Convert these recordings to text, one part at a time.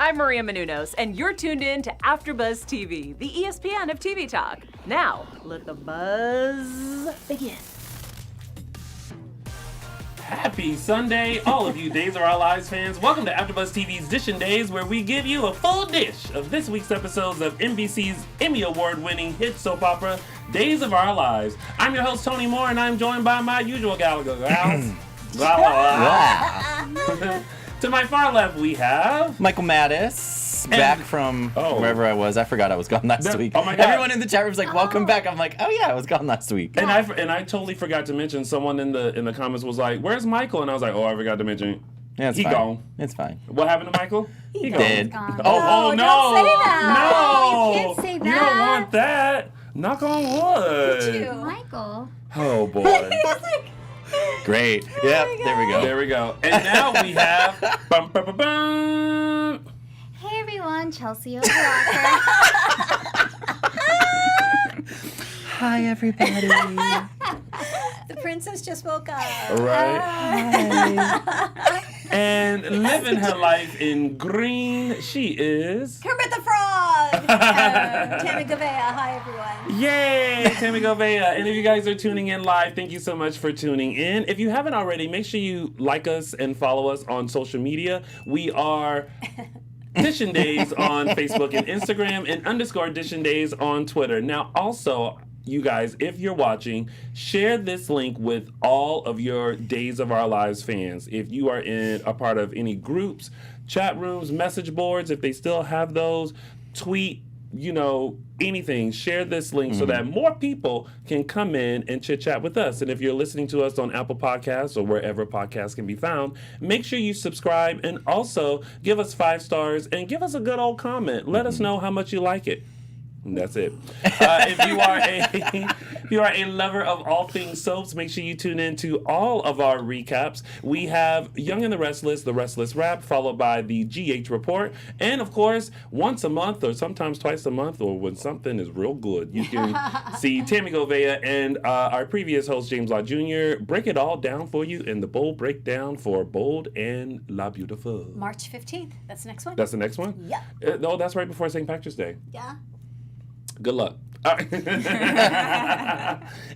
I'm Maria Menounos, and you're tuned in to AfterBuzz TV, the ESPN of TV talk. Now, let the buzz begin. Happy Sunday, all of you Days of Our Lives fans. Welcome to AfterBuzz TV's Dishin Days, where we give you a full dish of this week's episodes of NBC's Emmy Award-winning hit soap opera, Days of Our Lives. I'm your host, Tony Moore, and I'm joined by my usual gals. To my far left, we have... Michael Mattes, back from wherever I was. I forgot I was gone last week. Oh my God. Everyone in the chat room's like, welcome back. I'm like, oh yeah, I was gone last week. And I totally forgot to mention, someone in the comments was like, where's Michael? And I was like, I forgot to mention. Yeah, it's he fine. Gone. It's fine. What happened to Michael? He dead. Oh, no. Don't say that. No. You can't say that. You don't want that. Knock on wood. Did you? Michael. Oh, boy. Great. Yep, there we go. There we go. And now we have... Bum, bum, bum, bum. Hey everyone, Chelsie Overocker. Hi, everybody. The princess just woke up. Right. Hi. And living her life in green, she is... Kermit the Frog. Tami Goveia. Hi everyone. Yay, Tami Goveia. And if you guys are tuning in live, thank you so much for tuning in. If you haven't already, make sure you like us and follow us on social media. We are Dishin Days on Facebook and Instagram and _Dishin Days on Twitter. Now, also, you guys, if you're watching, share this link with all of your Days of Our Lives fans. If you are in a part of any groups, chat rooms, message boards, if they still have those, tweet, anything, share this link so that more people can come in and chit chat with us. And if you're listening to us on Apple Podcasts or wherever podcasts can be found, make sure you subscribe and also give us 5 stars and give us a good old comment. Let us know how much you like it. And that's it. If you are a lover of all things soaps, make sure you tune in to all of our recaps. We have Young and the Restless Wrap, followed by the GH Report, and of course, once a month or sometimes twice a month, or when something is real good, you can see Tami Goveia and our previous host James Law Jr. break it all down for you in the Bold Breakdown for Bold and La Beautiful. March 15th. That's the next one. That's the next one? Yeah. No, that's right before St. Patrick's Day. Yeah. Good luck.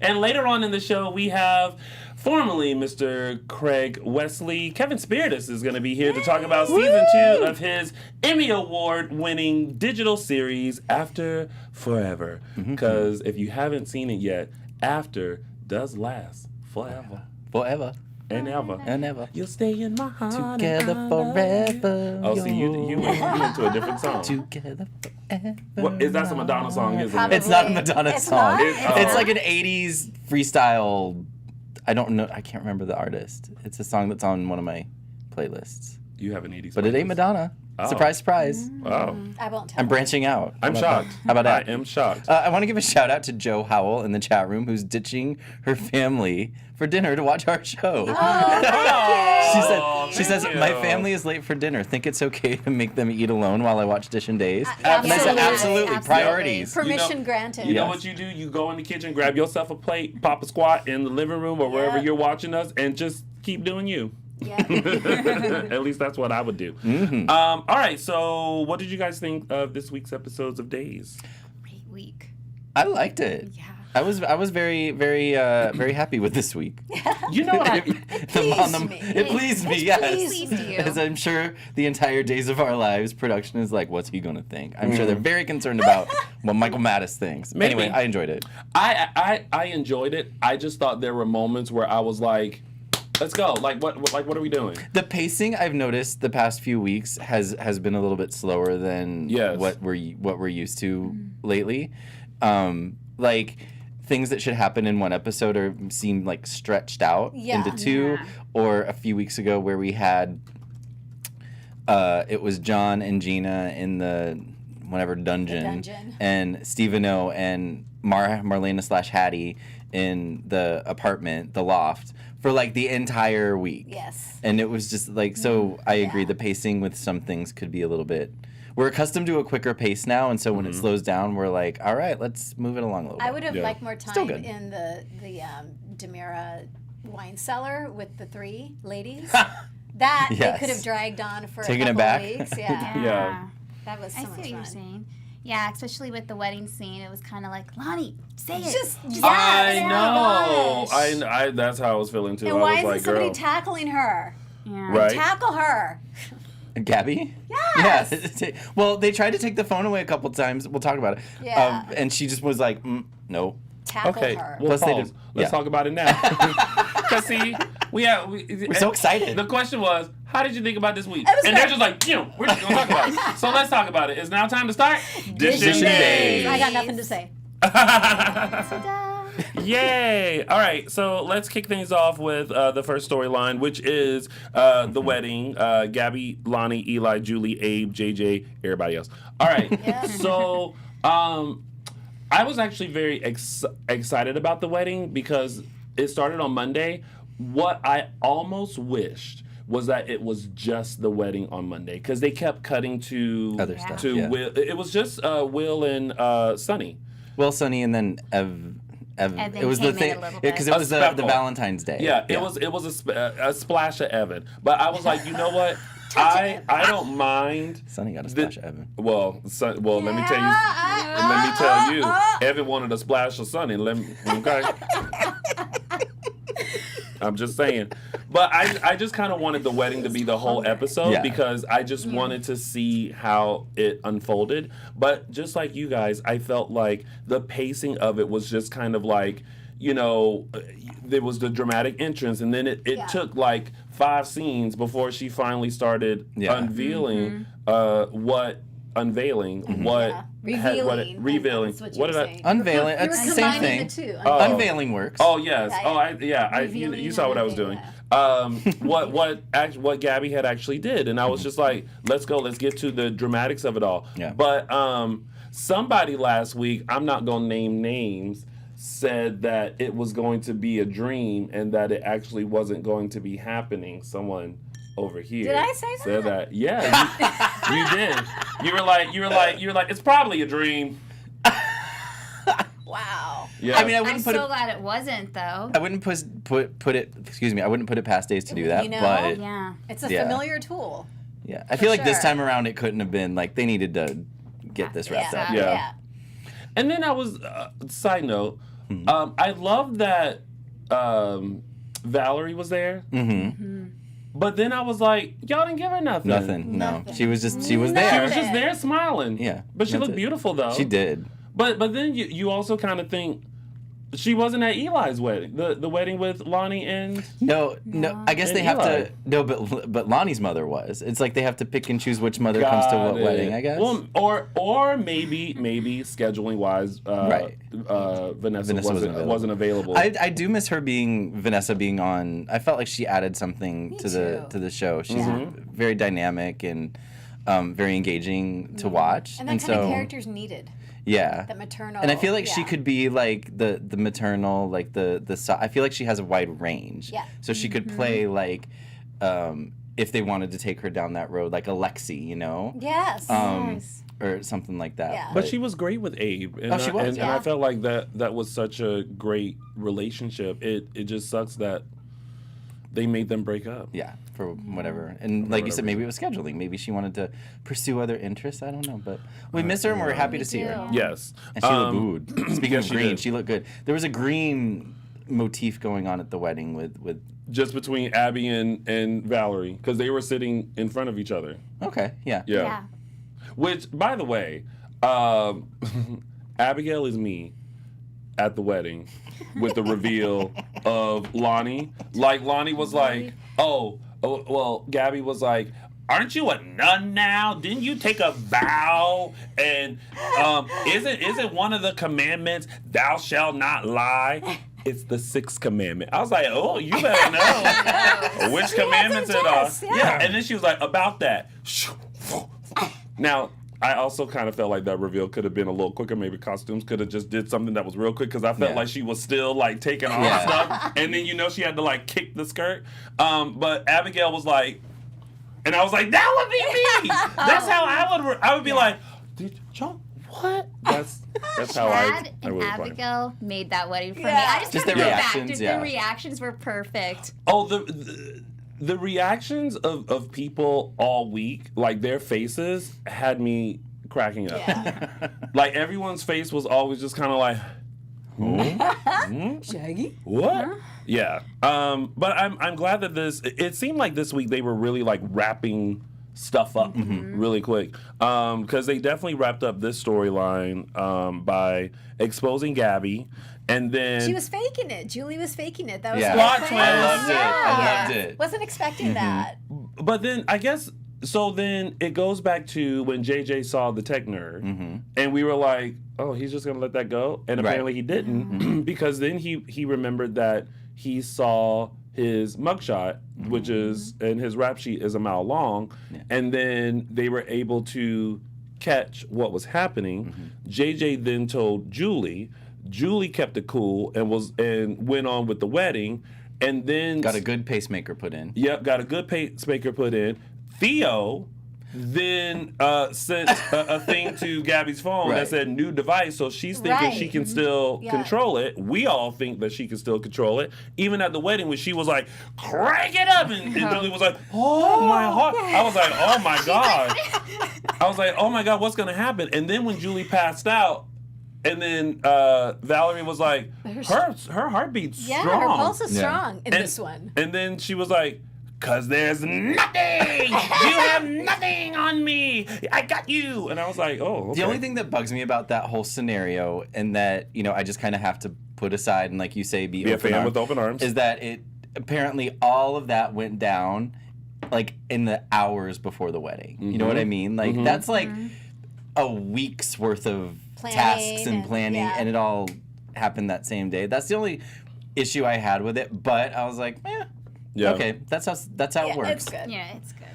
And later on in the show, we have formerly Mr. Craig Wesley. Kevin Spiritas is going to be here to talk about season 2 of his Emmy Award-winning digital series, After Forever. Because if you haven't seen it yet, After does last forever. Forever. And ever. And ever. You'll stay in my heart. Together forever. Oh, see, you went into a different song. Together forever. What, is that a Madonna song, isn't Probably. it? It's not a Madonna It's song. not? It's like an 80s freestyle. I don't know. I can't remember the artist. It's a song that's on one of my playlists. You have an 80s But it ain't Madonna. Oh. Surprise, surprise. Wow. I won't tell I'm you. branching out. I'm How about shocked. that? How about that? I am shocked. I want to give a shout out to Joe Howell in the chat room, who's ditching her family for dinner to watch our show. She says, thank my you. family is late for dinner. Think it's okay to make them eat alone while I watch Dishin Days? Absolutely. And I said, absolutely. Priorities. Permission granted. You know Yes. what you do? You go in the kitchen, grab yourself a plate, pop a squat in the living room or wherever Yep. you're watching us, and just keep doing you. Yeah. At least that's what I would do. All right, so what did you guys think of this week's episodes of Days? Great week. I liked it. Yeah. I was very, very, very happy with this week. You know what? It pleased me. It pleased me, yes. pleased you. As I'm sure the entire Days of Our Lives production is like, what's he going to think? I'm sure they're very concerned about what Michael Mattes thinks. Maybe. Anyway, I enjoyed it. I enjoyed it. I just thought there were moments where I was like, let's go. What are we doing? The pacing I've noticed the past few weeks has been a little bit slower than Yes. what we're used to lately. Like things that should happen in one episode seem like stretched out into 2. Yeah. Or a few weeks ago where we had it was John and Gina in the whatever dungeon, and Stephen O and Marlena / Hattie in the apartment, the loft, for like the entire week. Yes. And it was just like, so I agree, the pacing with some things could be a little bit, we're accustomed to a quicker pace now, and so when it slows down, we're like, all right, let's move it along a little bit. I would have liked more Still time good. in the Demira wine cellar with the 3 ladies. That Yes. they could have dragged on for Taking a it couple back. of weeks. Yeah. Yeah. That was so I much see what fun. you're saying. Yeah, especially with the wedding scene, it was kind of like, Lonnie, say it. Just I yes, know. gosh. I that's how I was feeling too. And I why was isn't like, somebody girl. tackling her? Yeah. Right. Tackle her. Gabby? Yes. Yeah. Well, they tried to take the phone away a couple times. We'll talk about it. Yeah. And she just was like, no. Tackle Okay, her. well, Plus they pause. did- Let's yeah. talk about it now. Because see, We're so excited. The question was, how did you think about this week? It was And great. they're just like, we're just gonna talk about it. So let's talk about it. It's now time to start Dishin Days. I got nothing to say. Yay! All right, so let's kick things off with the first storyline, which is the wedding. Gabby, Lonnie, Eli, Julie, Abe, JJ, everybody else. All right, so I was actually very excited about the wedding because it started on Monday. What I almost wished was that it was just the wedding on Monday because they kept cutting to Other stuff, to yeah. Will. It was just Will and Sunny. Well, Sunny and then Evan it was came the in thing a little because bit. it was the speckle. Valentine's Day. Yeah, it was a splash of Evan, but I was like, you know what? I don't mind. Sunny got a splash of Evan. Well, let me tell you, Evan wanted a splash of Sunny. Okay. I'm just saying. But I just kind of wanted the wedding to be the whole episode Yeah. because I just wanted to see how it unfolded. But just like you guys, I felt like the pacing of it was just kind of like, there was the dramatic entrance, and then it took like 5 scenes before she finally started unveiling what Revealing. That's what you were saying. Unveiling. You It's were the same combining thing. the two. Unveiling works. Oh yes. Yeah, You saw what I was doing. What Gabby had actually did, and I was just like, let's get to the dramatics of it all. Yeah. But somebody last week, I'm not gonna name names, said that it was going to be a dream and that it actually wasn't going to be happening. Someone over here Did I say said that. Yeah, you did. You were like, it's probably a dream. Wow. Yeah. I mean, I I'm wouldn't so put it. glad it wasn't, though. I wouldn't put it. Excuse me. I wouldn't put it past Days to do that. You know? But Yeah. It's a Yeah. familiar tool. yeah, I feel like this sure. time around it couldn't have been like they needed to get this wrapped up. Yeah. And then I was, side note, I love that Valerie was there. Mm-hmm. But then I was like, y'all didn't give her nothing. Nothing. No, she was there. She was just there smiling. Yeah, But she that's looked it. beautiful though. She did. But then you also kind of think she wasn't at Eli's wedding, the wedding with Lonnie and. No. I guess And they have Eli. to. No, but Lonnie's mother was. It's like they have to pick and choose which mother comes to what Got it. wedding. I guess. Well, or maybe scheduling wise, Right. Vanessa Vanessa wasn't available. I do miss her Vanessa being on. I felt like she added something to the show. She's very dynamic and very engaging to watch. And that kind of character's needed. Yeah. That maternal. And I feel like she could be like the maternal, like the I feel like she has a wide range. Yeah. So she could play like if they wanted to take her down that road, like Alexi, Yes. or something like that. Yeah. But she was great with Abe. And she was, and yeah. I felt like that was such a great relationship. It just sucks that they made them break up. Yeah, for whatever. And like you said, maybe it was scheduling. Maybe she wanted to pursue other interests. I don't know. But we miss her and we're happy to see her. Yes. And she looked good. Speaking of she green, did. she looked good. There was a green motif going on at the wedding with Just between Abby and Valerie, because they were sitting in front of each other. okay, yeah. Yeah. Which, by the way, Abigail is me at the wedding with the reveal of Lonnie. Like, Lonnie was like, well, Gabby was like, aren't you a nun now? Didn't you take a vow? And isn't one of the commandments, thou shalt not lie? It's the 6th commandment. I was like, oh, you better know which commandments it are. Yeah. And then she was like, about that. Now, I also kind of felt like that reveal could have been a little quicker. Maybe costumes could have just did something that was real quick because I felt like she was still like taking off stuff. And then, she had to like kick the skirt. But Abigail was like, and I was like, that would be me. That's how I would be like, did y'all, what? That's how Chad I and would Abigail made that wedding for me. Yeah. I just Just wanna their go back. reactions, Their reactions were perfect. Oh, the reactions of people all week, like their faces, had me cracking up. Yeah. Like everyone's face was always just kind of like, Shaggy. what? Yeah. But I'm glad that it seemed like this week they were really like wrapping stuff up really quick. Because they definitely wrapped up this storyline by exposing Gabby. And then She was faking it. Julie was faking it. That was Yeah. her Plot plan. twist. I loved it. I loved it. Wasn't expecting that. But then I guess so. Then it goes back to when JJ saw the tech nerd, and we were like, "Oh, he's just gonna let that go," and apparently he didn't, because then he remembered that he saw his mugshot, which is and his rap sheet is a mile long, and then they were able to catch what was happening. JJ then told Julie. Julie kept it cool and went on with the wedding, and then Got a good pacemaker put in. Yep, got a good pacemaker put in. Theo then sent a thing to Gabby's phone that said new device, so she's thinking she can still control it. We all think that she can still control it. Even at the wedding when she was like, crank it up, and Julie was like, oh my heart. I was like, oh my God. I was like, oh my God, what's going to happen? And then when Julie passed out, and then Valerie was like, her heartbeat's Yeah, strong. her pulse is strong in And- this one. And then she was like, "'Cause there's nothing! You have nothing on me! I got you!" And I was like, oh, okay. The only thing that bugs me about that whole scenario, and that, I just kind of have to put aside and, like you say, be a open fan arms, with open arms. is that it apparently all of that went down like in the hours before the wedding. You know what I mean? Like that's like a week's worth of tasks and planning, and it all happened that same day. That's the only issue I had with it. But I was like, Yeah. okay, that's how it works. It's good. Yeah, it's good.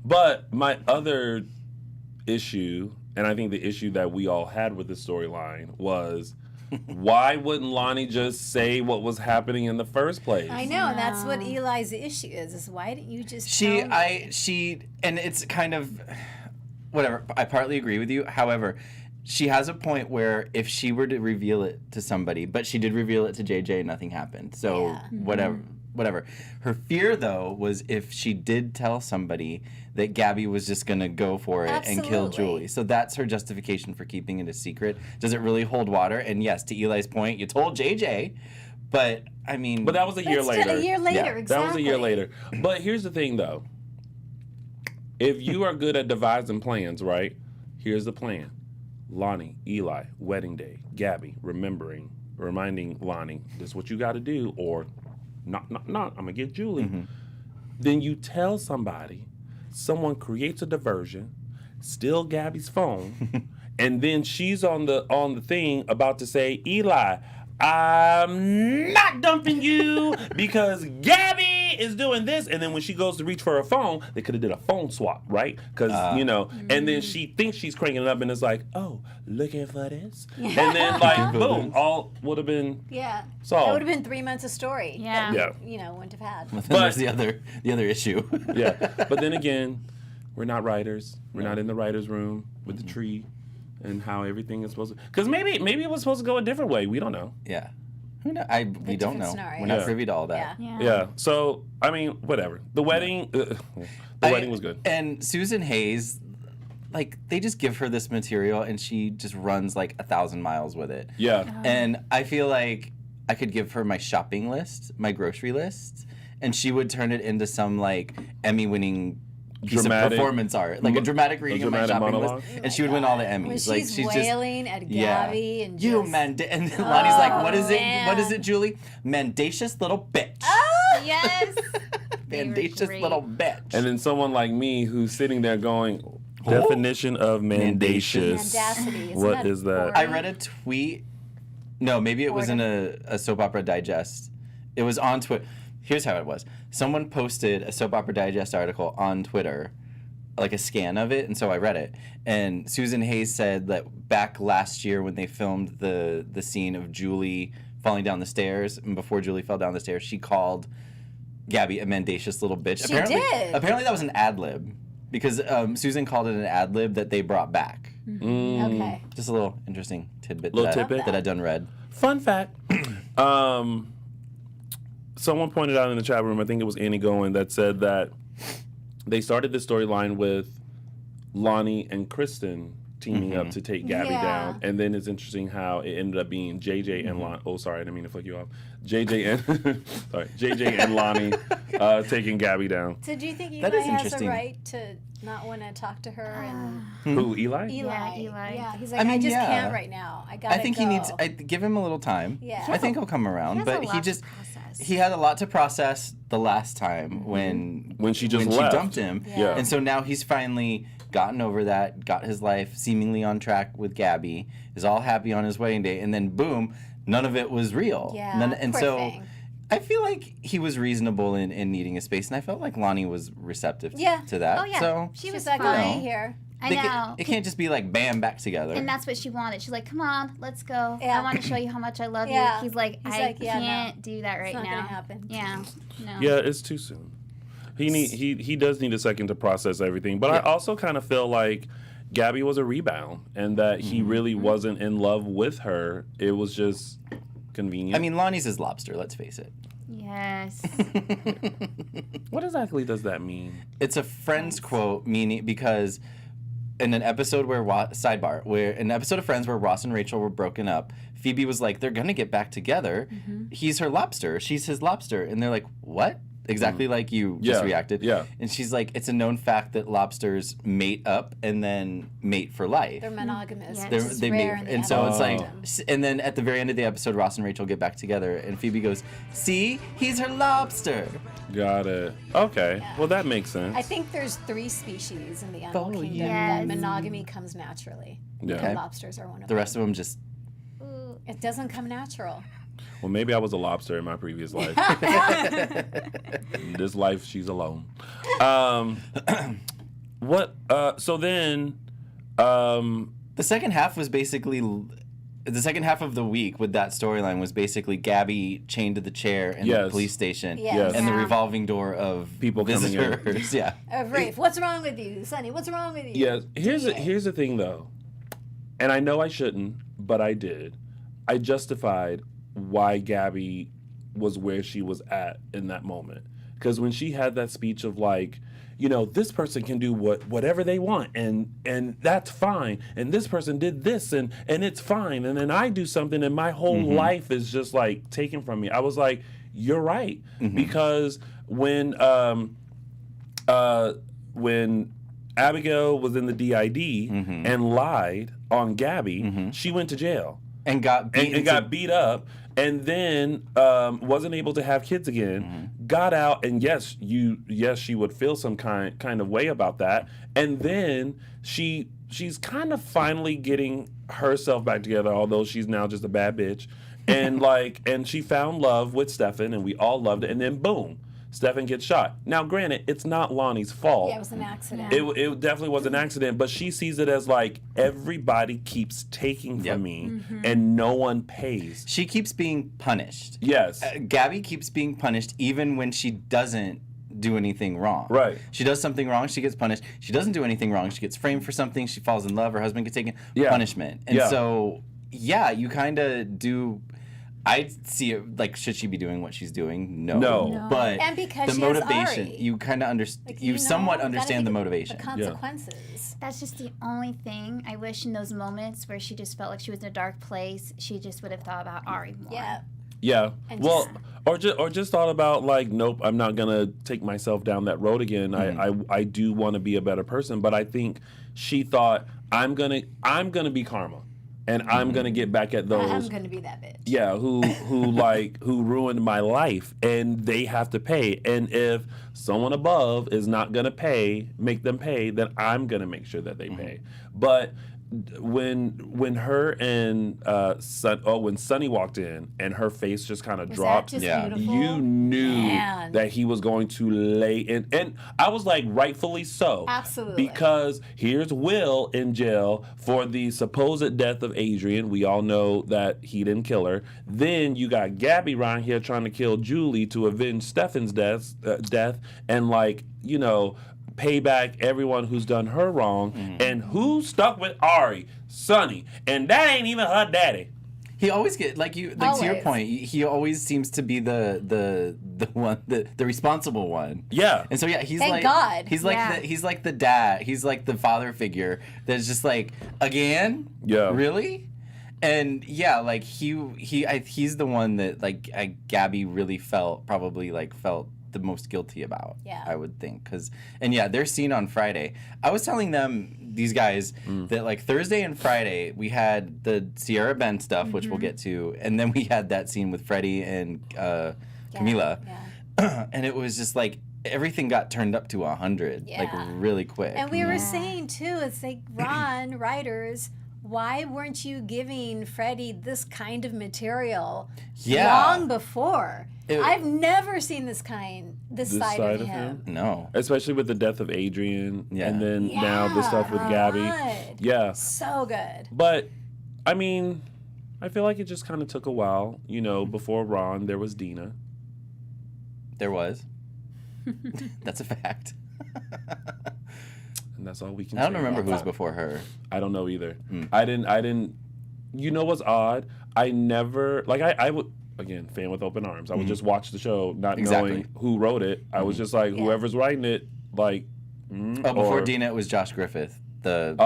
But my other issue, and I think the issue that we all had with the storyline, was why wouldn't Lonnie just say what was happening in the first place? I know, and that's what Eli's issue is why didn't you just tell me? And it's kind of, whatever, I partly agree with you. However, she has a point where if she were to reveal it to somebody, but she did reveal it to JJ, nothing happened. So whatever. Her fear, though, was if she did tell somebody that Gabby was just going to go for it and kill Absolutely. Julie. So that's her justification for keeping it a secret. Does it really hold water? And yes, to Eli's point, you told JJ, but I mean... But that was a year That's later. a year later, Yeah, exactly. That was a year later. But here's the thing, though. If you are good at devising plans, right? Here's the plan. Lonnie, Eli, wedding day, Gabby, reminding Lonnie, this is what you got to do, or not, I'm going to get Julie. Then you tell somebody, someone creates a diversion, steal Gabby's phone, and then she's on the thing about to say, Eli, I'm not dumping you because Gabby is doing this. And then when she goes to reach for her phone, they could have did a phone swap, right? Because, and then she thinks she's cranking it up and it's like, oh, looking for this? And then like, boom, all would have been solved. It would have been 3 months of story. Yeah. That we, wouldn't have had. Then there's the other issue. Yeah. But then again, we're not writers. We're not in the writer's room with the tree and how everything is supposed to... Because maybe it was supposed to go a different way. We don't know. Yeah. Who knows? We don't know. scenario. We're not privy to all that. Yeah. So, I mean, whatever. The wedding... the wedding was good. And Susan Hayes, like, they just give her this material and she just runs like 1,000 miles with it. Yeah. And I feel like I could give her my shopping list, my grocery list, and she would turn it into some like Emmy-winning piece of performance art, like a dramatic reading of my shopping monologue. list, and she would win all the Emmys. When Like she's she's wailing at Gabby and you just... and Lonnie's like, what is it? man. What is it, Julie? Mendacious little bitch. Yes. Mendacious great. little bitch. And then someone like me who's sitting there going, definition of mendacious. Mendacity. Isn't What is that? I read a tweet. No, maybe it was in a soap opera digest. It was on Twitter. Here's how it was. Someone posted a soap opera digest article on Twitter, like a scan of it, and so I read it. And Susan Hayes said that back last year when they filmed the scene of Julie falling down the stairs, and before Julie fell down the stairs, she called Gabby a mendacious little bitch. She did. Apparently that was an ad lib, because Susan called it an ad lib that they brought back. Okay. Just a little interesting tidbit Little tidbit? that I done read. Fun fact. someone pointed out in the chat room, I think it was Annie Goen, that said that they started this storyline with Lonnie and Kristen teaming up to take Gabby down, and then it's interesting how it ended up being JJ and Lonnie. Oh, sorry, I didn't mean to flick you off. JJ and Lonnie taking Gabby down. So do you think That Eli is has a interesting. right to not want to talk to her? And Who, Eli? Yeah, Eli. Yeah, he's like, I just can't right now. I gotta I think go. he needs. Give him a little time. Yeah. I think he'll come around, He has but a lot he to just process. he had a lot to process the last time when she just left. dumped him. Yeah. And so now he's finally gotten over that, got his life seemingly on track with Gabby, is all happy on his wedding day, and then boom, none of it was real. Yeah, And poor so thing. I feel like he was reasonable in needing a space, and I felt like Lonnie was receptive Yeah. to that. Oh yeah, So she She's was like, I'll fine. be here. I know. it can't just be like bam back together. And that's what she wanted. She's like, "Come on, let's go. Yeah. I want to show you how much I love Yeah. you." He's like, He's "I like, yeah, no. can't do that right not now." gonna happen. Yeah, no. Yeah, it's too soon. He does need a second to process everything. But I also kind of feel like Gabby was a rebound, and that he really wasn't in love with her. It was just convenient. I mean, Lonnie's his lobster, let's face it. Yes. what exactly does that mean? It's a Friends quote, meaning because in an episode where where an episode of Friends where Ross and Rachel were broken up, Phoebe was like, "They're gonna get back together. He's her lobster. She's his lobster," and they're like, "What?" Exactly like you just reacted. Yeah. And she's like, "It's a known fact that lobsters mate up and then mate for life." They're monogamous. Yeah. Which is They rare mate, in the and so it's like, ecosystem. and then at the very end of the episode, Ross and Rachel get back together, and Phoebe goes, "See, he's her lobster." Got it. Okay. Well, that makes sense. I think there's 3 species in the animal kingdom yes. that monogamy comes naturally. Yeah. Okay. Lobsters are one of The them. rest of them just. Ooh. It doesn't come natural. Well, maybe I was a lobster in my previous life. In this life, she's alone. What? So then, The second half was basically. The second half of the week with that storyline was basically Gabby chained to the chair in the Yes. police station, Yes. and the Yeah. revolving door of People coming in. visitors. Yeah. Rafe, what's wrong with you? Sonny, what's wrong with you? yeah. Here's the thing, though, and I know I shouldn't, but I did. I justified why Gabby was where she was at in that moment, because when she had that speech of like, you know, this person can do whatever they want, and that's fine, and this person did this, and it's fine, and then I do something, and my whole life is just like taken from me. I was like, you're right, because when Abigail was in the DID and lied on Gabby, she went to jail And got beat. and got beat up, and then wasn't able to have kids again. Got out, and yes, she would feel some kind of way about that. And then she's kind of finally getting herself back together, although she's now just a bad bitch. And and she found love with Stefan, and we all loved it. And then boom, Stefan gets shot. Now, granted, it's not Lonnie's fault. Yeah, it was an accident. It definitely was an accident, but she sees it as like, everybody keeps taking from me and no one pays. She keeps being punished. Yes. Gabby keeps being punished even when she doesn't do anything wrong. Right. She does something wrong, she gets punished. She doesn't do anything wrong, she gets framed for something, she falls in love, her husband gets taken. Yeah. Punishment. And Yeah. so, yeah, you kind of do. I see it like, should she be doing what she's doing? No. No. But And because the she has motivation, Ari. you kind of understand. Like, You know, somewhat gotta understand the think of motivation. The consequences. That's just the only thing I wish in those moments where she just felt like she was in a dark place. She just would have thought about Ari more. Yeah. Yeah. And Well, or just thought about like, nope, I'm not gonna take myself down that road again. I do want to be a better person, but I think she thought, I'm gonna be karma, and I'm gonna get back at those. I'm going to be that bitch. Yeah, who ruined my life, and they have to pay. And if someone above is not gonna make them pay, then I'm gonna make sure that they pay. But when her and when Sunny walked in and her face just kind of Was dropped, that just Yeah. beautiful? you knew Man. that he was going to lay in, and I was like, rightfully so. Absolutely. Because here's Will in jail for the supposed death of Adrian. We all know that he didn't kill her. Then you got Gabby around here trying to kill Julie to avenge Stefan's death, and pay back everyone who's done her wrong. And who stuck with Ari? Sonny. And that ain't even her daddy. He always get to your Always. point. He always seems to be the the one, the responsible one. Yeah. And so he's Thank like God. he's like he's like the dad. He's like the father figure that's just like, again? Yeah. Really? And yeah, like he's the one that like Gabby really felt the most guilty about. Yeah. I would think their scene on Friday. I was telling these guys that like Thursday and Friday we had the Sierra Ben stuff, which we'll get to, and then we had that scene with Freddie and Camila, and it was just like everything got turned up to 100 like really quick. And we were saying too, it's like Ron, writers, why weren't you giving Freddie this kind of material long before? I've never seen this side of him. No. Especially with the death of Adrian, and then now the stuff with Gabby. God. Yeah. So good. But, I mean, I feel like it just kind of took a while. You know, before Ron, there was Dina. There was. That's a fact. And that's all we can I don't say. remember who was before her. I don't know either. I didn't, you know what's odd? I never, like I would, again, fan with open arms. I would just watch the show not knowing who wrote it. I was just like, whoever's writing it, like. Before Dina, it was Josh Griffith. The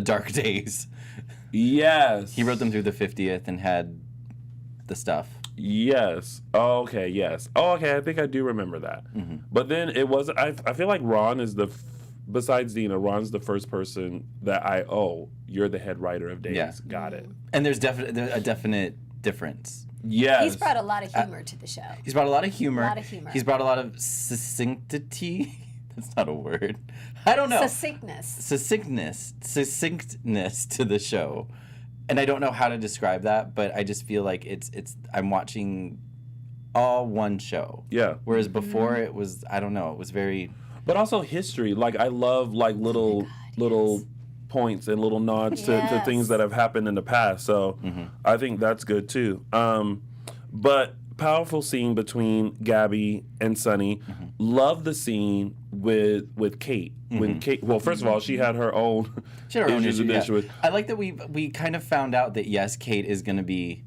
Dark Days. Yes. He wrote them through the 50th and had the stuff. Yes. Oh, okay, yes. Oh, okay, I think I do remember that. But then it was, I feel like Ron is besides Dina, Ron's the first person that you're the head writer of Days. Yeah. Got it. And there's a definite difference. Yes. He's brought a lot of humor to the show. He's brought a lot of humor. He's brought a lot of succinctity. That's not a word. I don't know. Succinctness to the show. And I don't know how to describe that, but I just feel like it's I'm watching all one show. Yeah. Whereas before it was, I don't know, it was very... But also history. Like, I love, like, little points and little nods to things that have happened in the past. So I think that's good, too. But powerful scene between Gabby and Sonny. Love the scene with Kate. When Kate, well, first of all, she had her own issues with. I like that we kind of found out that, yes, Kate is going to be...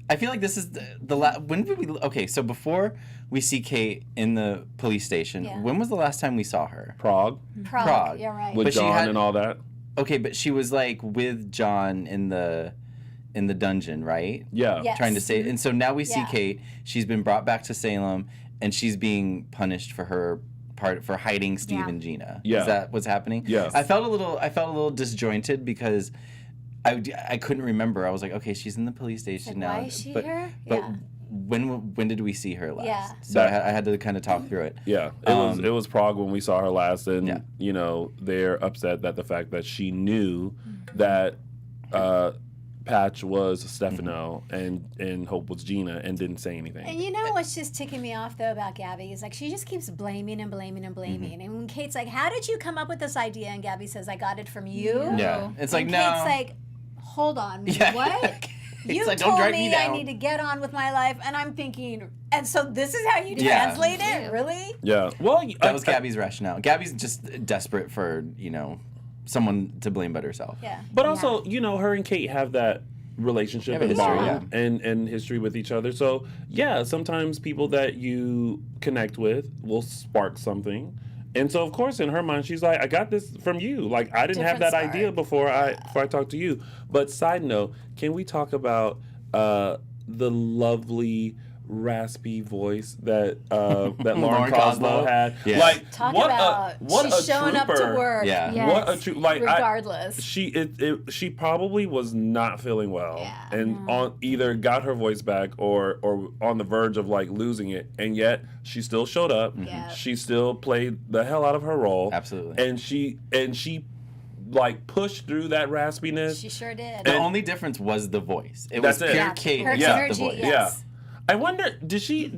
I feel like this is the last... When did we... Okay, so before we see Kate in the police station, when was the last time we saw her? Prague. You're right. With John and all that. Okay, but she was like with John in the dungeon, right? Yeah. Yes. Trying to save... And so now we see Kate. She's been brought back to Salem, and she's being punished for her part for hiding Steve and Gina. Yeah. Is that what's happening? Yeah. I felt a little disjointed because I couldn't remember. I was like, okay, she's in the police station now. Why is she here? But when did we see her last? Yeah. So I had to kind of talk through it. Yeah, it was Prague when we saw her last, and you know they're upset that the fact that she knew that Patch was Stefano and Hope was Gina and didn't say anything. And you know what's just ticking me off though about Gabby is like she just keeps blaming and blaming and blaming. And when Kate's like, "How did you come up with this idea?" and Gabby says, "I got it from you." Yeah, it's like and no. Kate's like, "Hold on, what?" You like, told "Don't drag me me I down." need to get on with my life, and I'm thinking, and so this is how you translate it, really? Yeah. Well, that was Gabby's rationale. Gabby's just desperate for someone to blame but herself. Yeah. But also, her and Kate have that relationship and history, bond and history with each other. So yeah, sometimes people that you connect with will spark something. And so, of course, in her mind, she's like, I got this from you. Like, I didn't have that idea before I talked to you. But side note, can we talk about the lovely, raspy voice that Lauren Coslow had? Yeah. Like, Talk what about a she's showing up to trooper. work. Yeah. Yes. What a true Regardless. she probably was not feeling well, Yeah. and either got her voice back or on the verge of like losing it, and yet she still showed up. Yeah. She still played the hell out of her role. Absolutely. And she like pushed through that raspiness. She sure did. The only difference was the voice. It was That's it. pure Yeah, Kate her without the energy, voice. yes. I wonder, did she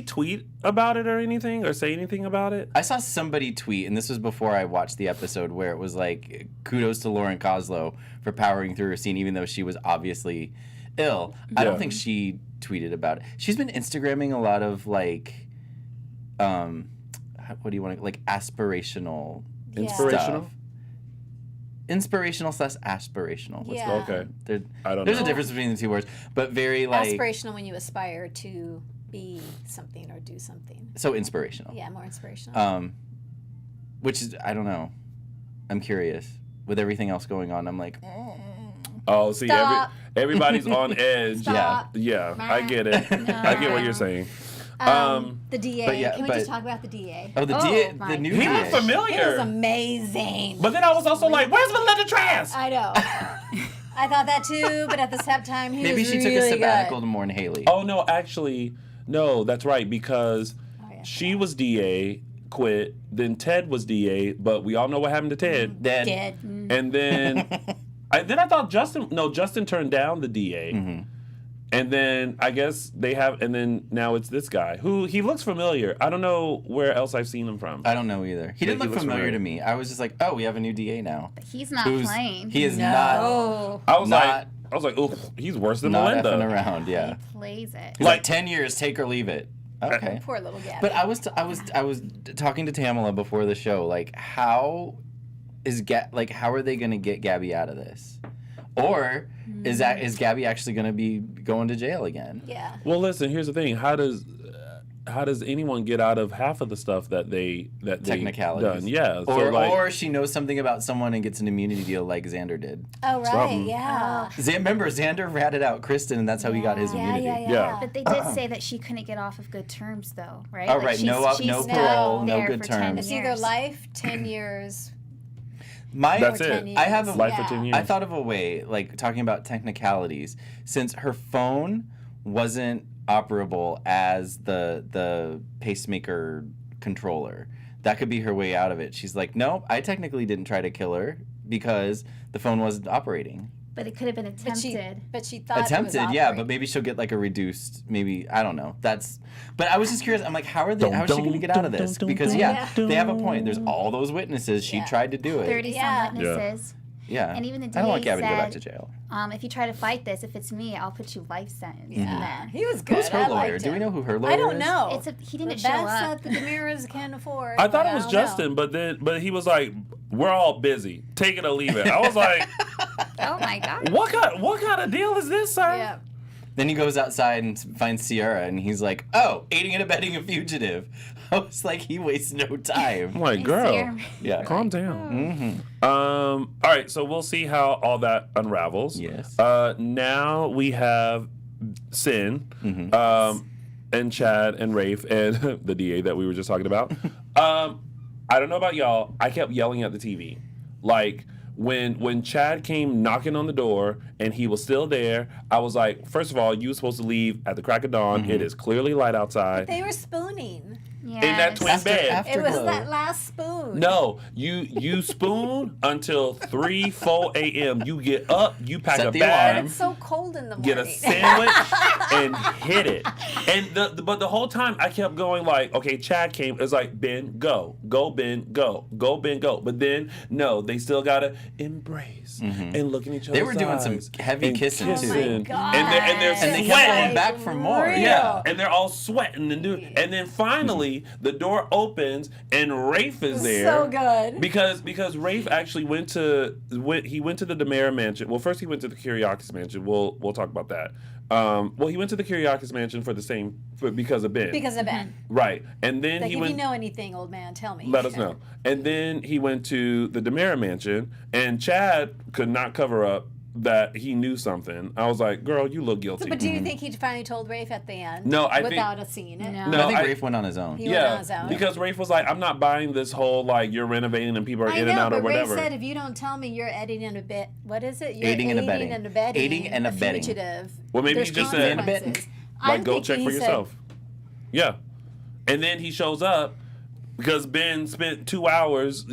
tweet about it or anything, or say anything about it? I saw somebody tweet, and this was before I watched the episode, where it was like, kudos to Lauren Coslow for powering through her scene, even though she was obviously ill. I don't think she tweeted about it. She's been Instagramming a lot of like, what do you want to, like aspirational Inspirational? stuff. Inspirational / aspirational. What's Yeah. Okay. There's I don't know. a difference between the two words, but very like Aspirational when you aspire to be something or do something. So inspirational. Yeah, more inspirational. Which is, I don't know. I'm curious. With everything else going on, I'm like, Oh, see, Stop. everybody's on edge. Stop. Yeah, I get it. I get what you're saying. The DA. but yeah, Can we but- just talk about the DA? oh, the my new He DA. looked It was familiar. amazing. But then I was also like, where's Melinda Trask? I know. I thought that too, but at the same time, he Maybe was she really took a sabbatical good. to mourn Haley. Oh, no, actually, no, that's right, because yeah. she was DA, quit, then Ted was DA, but we all know what happened to Ted. Dead. And then I thought Justin turned down the DA. Mm-hmm. And then I guess and then now it's this guy who he looks familiar. I don't know where else I've seen him from. I don't know either. He didn't he look looks familiar familiar. to me. I was just like, oh, we have a new DA now. But he's not Who's- playing. He is not Oh. I was not- like, oh, he's worse than not Melinda. effing around. Yeah, He plays it. He's like 10 years, take or leave it. Okay. Poor little Gabby. But I was talking to Tamala before the show. Like, how how are they going to get Gabby out of this? Or is Gabby actually going to be going to jail again? yeah. Well, listen. Here's the thing. How does anyone get out of half of the stuff that they Technicalities. done? Yeah. Or she knows something about someone and gets an immunity deal like Xander did. Oh, right. Something. Yeah. Remember, Xander ratted out Kristen, and that's how he got his immunity. Yeah. But they did say that she couldn't get off of good terms, though, right? Oh, Like, right. she's No stuck parole, no there good for 10 terms. It's either years. life, 10 years, That's or it. 10 years. I have a- Life for 10 years. I thought of a way, like talking about technicalities, since her phone wasn't operable as the pacemaker controller. That could be her way out of it. She's like, nope, I technically didn't try to kill her because the phone wasn't operating. But it could have been But attempted. she thought it was Attempted, yeah, operating. but maybe she'll get like a reduced, maybe, I don't know. But I was just curious. I'm like, how is she going to get out of this? Because Yeah. they have a point. There's all those witnesses. She Yeah. tried to do it. 30 Yeah. some witnesses. Yeah. And even the I don't want DA Gabby to go back to said, jail. If you try to fight this, if it's me, I'll put you life sentence. Yeah. He was good. Who's her I lawyer? liked Do we him. know who her lawyer I is? don't know. He didn't But show that's up. what the DeMiras can afford. I thought but it was don't know. Justin, but he was like, we're all busy. Take it or leave it. I was like, Oh my god. what kind of deal is this, sir? Yeah. Then he goes outside and finds Sierra, and he's like, oh, aiding and abetting a fugitive. I was like, he wastes no time. I'm like, I girl, see her. Yeah. calm down. Mm-hmm. All right, so we'll see how all that unravels. Yes. Now we have Sin, Mm-hmm. and Chad and Rafe and the DA that we were just talking about. I don't know about y'all. I kept yelling at the TV, like when Chad came knocking on the door and he was still there. I was like, first of all, you were supposed to leave at the crack of dawn. Mm-hmm. It is clearly light outside. They were spooning. Yes. In that twin bed. It was Afterglow. that last spoon. No, you spoon until 4 a.m. You get up, you pack Set a the bag, alarm. It's so cold in the morning. get a sandwich, and hit it. And but the whole time I kept going like, okay, Chad came. It's like, Ben, go, Ben, go, Ben, go. But then no, they still gotta embrace and look in each other's They were doing some eyes heavy and kissing, Oh too. my God. And they're And they sweating. kept going back for more. Real. Yeah, and they're all sweating and doing. And then finally, the door opens and Rafe is there. So good. Because Rafe actually went to the DeMera mansion. Well, first he went to the Kyriakis mansion. We'll talk about that. Well, he went to the Kyriakis mansion because of Ben. Because of Ben. Right, and then Like, he if went. you know anything, old man, tell me. Let us know. And then he went to the DeMera mansion, and Chad could not cover up that he knew something. I was like, girl, you look guilty. But do you think he finally told Rafe at the end? No, I think- without a scene. No. No, I think I- Rafe went on his own. He went on his own. because Rafe was like, I'm not buying this whole like you're renovating and people are I in know, and out but or whatever. Rafe said if you don't tell me you're aiding and abet, what is it? You're Aiding and abetting. Aiding and and abetting. fugitive. Well, maybe There's he just said- consequences. Like, I'm go thinking check for he said, yourself. Yeah. And then he shows up because Ben spent 2 hours,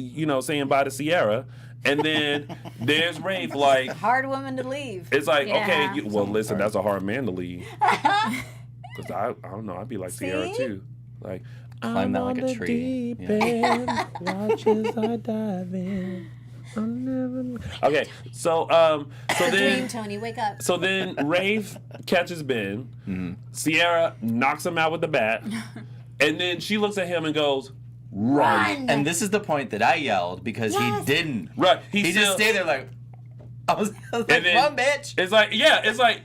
saying bye to Sierra. And then there's Rafe, like, hard woman to leave. it's like, Yeah. okay, well, listen, that's a hard man to leave. Because I don't know, I'd be like Sierra, See? too. Like, Climb that like a tree. Yeah. watch as I dive in. Okay, so Dream, then Tony, wake up. so then Rafe catches Ben. Mm-hmm. Sierra knocks him out with the bat, and then she looks at him and goes, "Run!" And this is the point that I yelled because he didn't. Right? He still- just stayed there like, I was like, And then- come on, bitch. It's like, yeah, it's like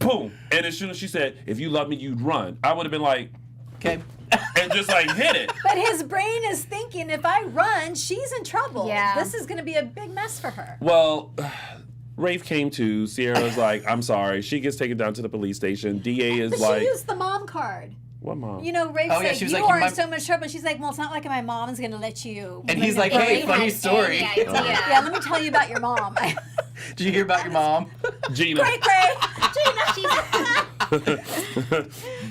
boom. And as soon as she said, if you love me, you'd run, I would have been like, Okay. and just like hit it. But his brain is thinking, if I run, she's in trouble. Yeah. This is going to be a big mess for her. Well, Rafe came to. Sierra's like, I'm sorry. She gets taken down to the police station. DA is But like, she used the mom card. what mom? You know, Rafe Oh, yeah, said, she was you like, are my- in so much trouble. She's like, well, it's not like my mom is going to let you. And he's like, hey, funny story. Yeah, let me tell you about your mom. Did you hear about your mom? Gina. Cray, cray.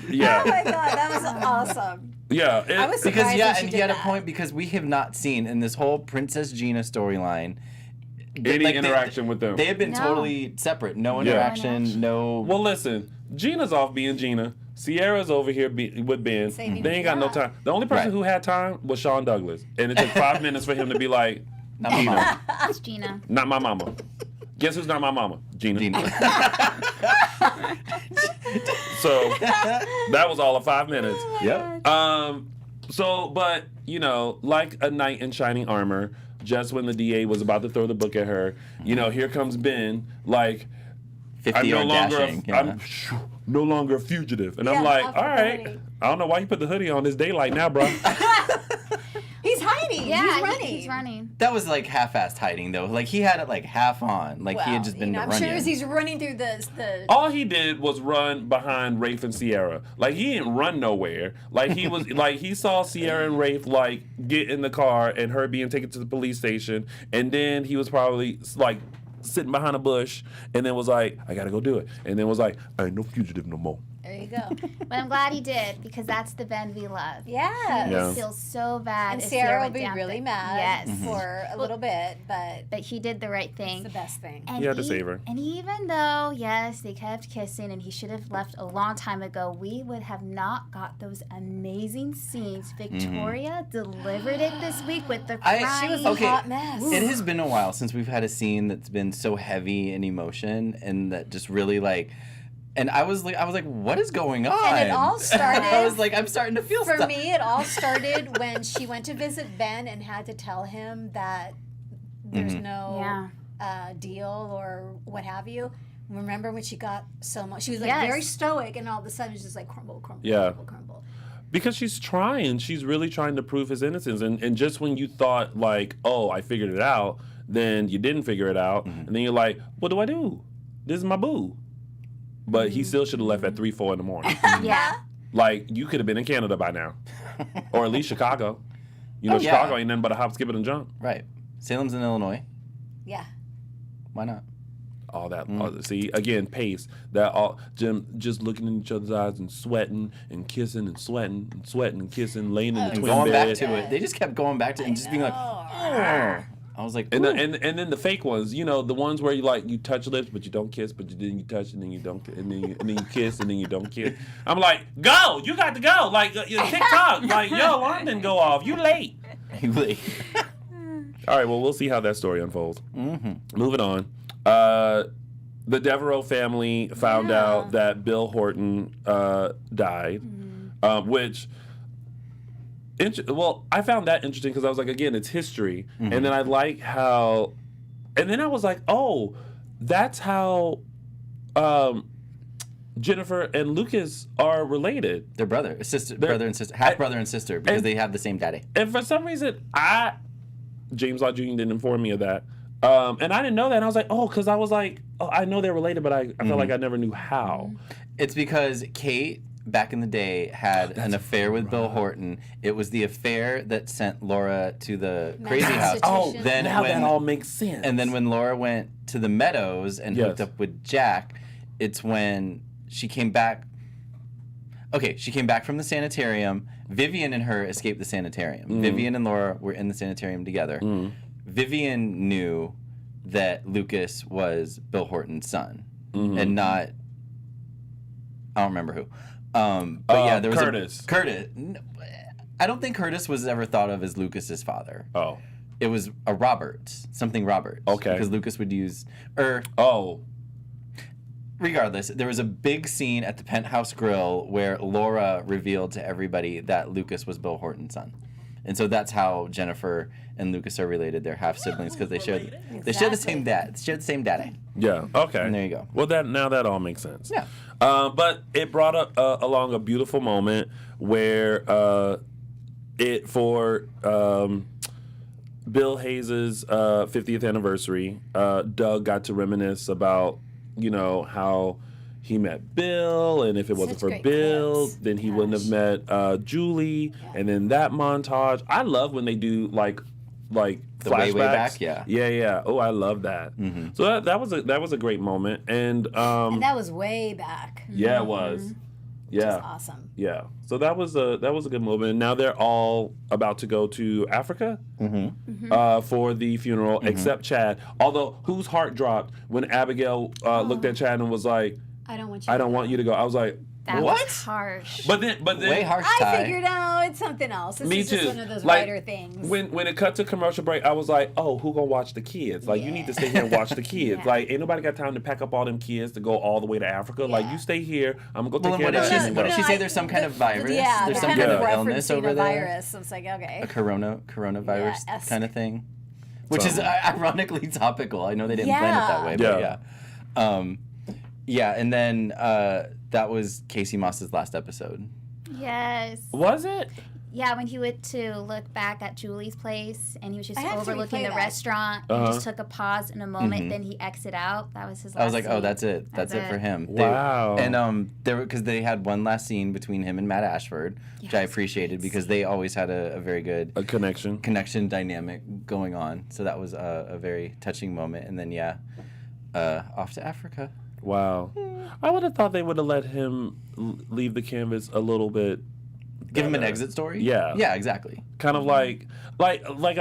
Yeah. Oh my God, that was awesome. Yeah. I was Because surprised when she and did he had a that. point because we have not seen in this whole Princess Gina storyline Any interaction with them. They have been No. totally separate. No Yeah. interaction. No. Well, listen. Gina's off being Gina. Sierra's over here with Ben. Saving They ain't got no job. time. The only person Right. who had time was Sean Douglas, and it took 5 minutes for him to be like, Not my mom. It's Gina. "Not my mama." Guess who's not my mama? Gina. Gina. So that was all of 5 minutes. Yep. So, but, you know, like a knight in shining armor, just when the DA was about to throw the book at her, you know, here comes Ben, like, 50 I'm no yard longer dashing. Yeah. I'm no longer a fugitive. And I'm Yeah, like, off all with the right. hoodie. I don't know why you put the hoodie on. It's daylight now, bro. He's hiding. Yeah, he's running. he's running. That was like half-assed hiding though. Like he had it like half on. Like he had just been I'm running. sure as he's running through the All he did was run behind Rafe and Sierra. Like, he didn't run nowhere. Like, he was like, he saw Sierra and Rafe like get in the car and her being taken to the police station, and then he was probably like sitting behind a bush, and then was like, I gotta go do it, and then was like, I ain't no fugitive no more. There you go. But I'm glad he did, because that's the Ben we love. Yeah. Yeah. I feel so bad. And if Sarah will went be down really there. mad Yes. for a little bit, but But he did the right it's thing. the best thing. And He had to save her. And even though, yes, they kept kissing and he should have left a long time ago, we would have not got those amazing scenes. Victoria delivered it this week with the crying. I- She was a Okay. hot mess. It has been a while since we've had a scene that's been so heavy in emotion and that just really like. And I was like, what is going on? And it all started- I was like, I'm starting to feel For stuff. me, it all started when she went to visit Ben and had to tell him that there's no Yeah. deal or what have you. Remember when she got so much? She was like Yes. very stoic, and all of a sudden it's just like crumble, crumble, Yeah. crumble, crumble. Because she's trying. She's really trying to prove his innocence. And just when you thought, like, oh, I figured it out, then you didn't figure it out. And then you're like, what do I do? This is my boo. But he still should have left at 3, 4 in the morning. Yeah. Like, you could have been in Canada by now. Or at least Chicago. You know, Oh, yeah. Chicago ain't nothing but a hop, skip, and a jump. Right. Salem's in Illinois. Yeah. Why not? All that. See, again, pace. That all just looking in each other's eyes and sweating and kissing and sweating and sweating and kissing, laying in the And twin going bed. back to it. They just kept going back to it and just being like, "Arr." I was like, And, "Ooh." and then the fake ones, you know, the ones where you like you touch lips but you don't kiss, but then you touch and then you don't, and then you kiss and then you don't kiss. I'm like, go, you got to go, like TikTok, like yo, alarm didn't go off, you late. All right, well we'll see how that story unfolds. Moving on, the Devereaux family found out that Bill Horton died, which. Well, I found that interesting because I was like, again, it's history. And then I like how, and then I was like, oh, that's how Jennifer and Lucas are related. They're brother and sister, half brother and sister, because they have the same daddy. And for some reason, James Law Jr. didn't inform me of that. And I didn't know that. And I was like, oh, because I was like, oh, I know they're related, but I felt like I never knew how. It's because Kate, back in the day, had an affair with Bill Horton. It was the affair that sent Laura to the crazy house. Oh, Then now when- that all makes sense. And then when Laura went to the Meadows and hooked Yes. up with Jack, it's when she came back. Okay, she came back from the sanitarium. Vivian and her escaped the sanitarium. Vivian and Laura were in the sanitarium together. Vivian knew that Lucas was Bill Horton's son and not, I don't remember who. But yeah, there was Curtis. Curtis. I don't think Curtis was ever thought of as Lucas's father. Oh. It was a Roberts, something Roberts. Okay. Because Lucas would use, regardless, there was a big scene at the Penthouse Grill where Laura revealed to everybody that Lucas was Bill Horton's son. And so that's how Jennifer and Lucas are related. They're half siblings because they share the same dad. Share the same daddy. Yeah. Okay. And there you go. Well, that all makes sense. Yeah. But it brought up along a beautiful moment where for Bill Hayes' 50th anniversary, Doug got to reminisce about, how he met Bill, and if it wasn't Such for great Bill, clips. then he wouldn't have met Julie, and then that montage. I love when they do like The flashbacks. way back, yeah. Yeah. Oh, I love that. Mm-hmm. So that was a great moment, and And that was way back. yeah, it was. Yeah. Which is awesome. Yeah, so that was a good moment. And now they're all about to go to Africa for the funeral, except Chad. Although whose heart dropped when Abigail looked at Chad and was like, I don't want you. "I don't want you to go." I was like, That "What?" was harsh. But then Way harsh I tie. figured out it's something else. This Me is too. just one of those Like, writer things. when it cut to commercial break, I was like, "Oh, who gonna watch the kids? Like, you need to stay here and watch the kids. Yeah. Like, ain't nobody got time to pack up all them kids to go all the way to Africa. Like, Yeah. you stay here. I'm gonna go Well, take and care of that." what did she say? There's some kind of virus? Yeah, There's they're some kind kind of of illness referencing over a there? virus. It's like, okay. A coronavirus Yeah-esque. kind of thing, which is So- ironically topical. I know they didn't plan it that way, but yeah. And then that was Casey Moss's last episode. Yes. Was it? Yeah, when he went to look back at Julie's place and he was just I have to overlooking replay the that. restaurant and just took a pause in a moment, then he exited out. That was his last I was like, oh, scene. that's it. That's it for him. Wow. And because they had one last scene between him and Matt Ashford, which I appreciated because they always had a very good A connection dynamic going on. So that was a very touching moment. And then off to Africa. Wow. I would have thought they would have let him leave the canvas a little bit. Give him an better. exit story. Yeah. Yeah, exactly. Kind of like I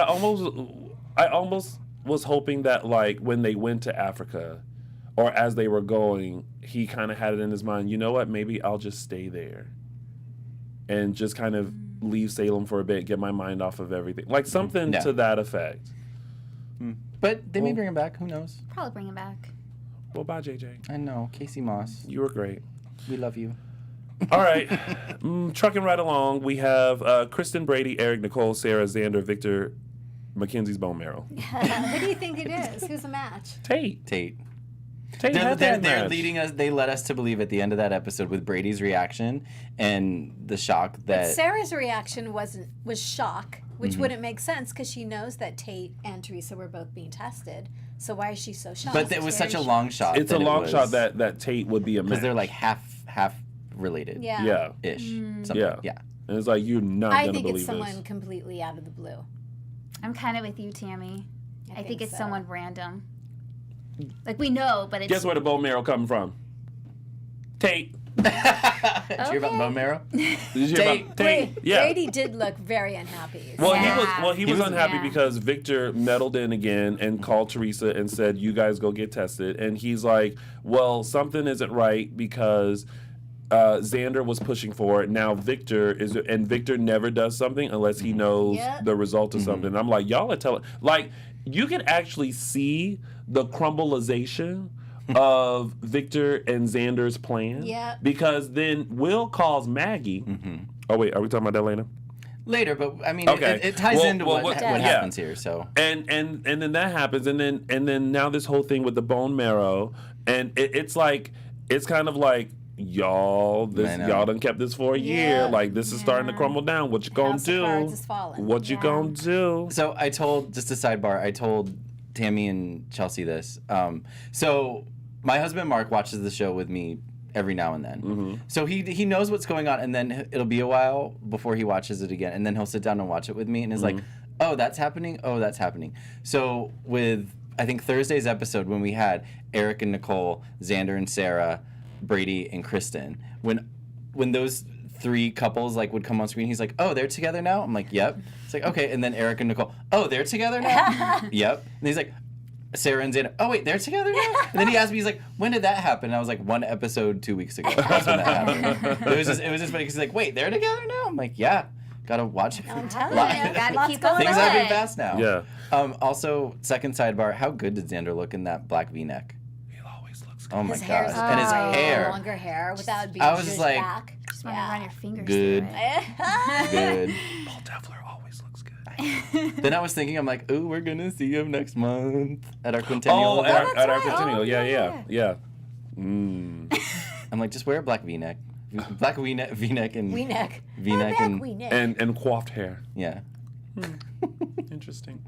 almost was hoping that like when they went to Africa or as they were going, he kind of had it in his mind, you know what, maybe I'll just stay there and just kind of leave Salem for a bit, get my mind off of everything. Like something to that effect. But they may bring him back. Who knows? Probably bring him back. Well, bye, JJ. I know. Casey Moss. You were great. We love you. All right. Trucking right along, we have Kristen, Brady, Eric, Nicole, Sarah, Xander, Victor, Mackenzie's bone marrow. Who do you think it is? Who's the match? Tate. Tate. Tate had that They're match. leading us. They led us to believe at the end of that episode with Brady's reaction and the shock that Sarah's reaction was shock, which wouldn't make sense because she knows that Tate and Teresa were both being tested. So why is she so shocked? But it was such a long shot. It's a long shot that Tate would be a match. because they're like half related. Yeah. Yeah. Ish. Something. Yeah. Yeah. And it's like, you're not I going to think believe it's someone this. completely out of the blue. I'm kind of with you, Tammy. I think it's so. someone random. Like we know, but it's Guess where the bone marrow coming from? Tate. Did you hear about the bone marrow? Did you hear about Tate? Yeah. Brady did look very unhappy. Well, Yeah. he was unhappy yeah. because Victor meddled in again and called Teresa and said, "You guys go get tested." And he's like, "Well, something isn't right because Xander was pushing for it. Now Victor never does something unless he knows the result of something." And I'm like, y'all are telling, like, you can actually see the crumbleization of Victor and Xander's plan. Yeah. Because then Will calls Maggie. Oh wait, are we talking about that later? Later, but I mean, Okay. it ties Well, into what yeah. happens here. So And then that happens, and then now this whole thing with the bone marrow, and it's kind of like y'all done kept this for a year. Like this is starting to crumble down. What you gonna House of do? Cards is falling. What you gonna do? So I told, just a sidebar, I told Tami and Chelsea this. So my husband Mark watches the show with me every now and then. So he knows what's going on, and then it'll be a while before he watches it again, and then he'll sit down and watch it with me, and is like, oh, that's happening? Oh, that's happening. So with, I think, Thursday's episode, when we had Eric and Nicole, Xander and Sarah, Brady and Kristen, when those three couples like would come on screen, he's like, oh, they're together now? I'm like, yep. It's like, okay. And then Eric and Nicole, oh, they're together now? Yep. And he's like, Sarah and Xander, oh wait, they're together now? And then he asked me, he's like, when did that happen? And I was like, one episode 2 weeks ago. That's when that happened. It was just funny because he's like, wait, they're together now? I'm like, yeah. Gotta watch it. I'm telling Lot- you, Gotta lots keep going up Things with on. happen it. fast now. Yeah. Also, second sidebar, how good did Xander look in that black V-neck? He always looks good. Oh my His god. hair's And his great. hair. Longer hair without being I was just zhuzhed like, back. just want to run your fingers Good. through it. Good. Paul Tefler always looks Then I was thinking, I'm like, ooh, we're gonna see him next month at our quintennial. Oh, event. at our right. Centennial. Oh, Yeah. Mm. I'm like, just wear a black V-neck, black V-neck and V-neck. V-neck and V-neck. And coiffed hair. yeah. Interesting.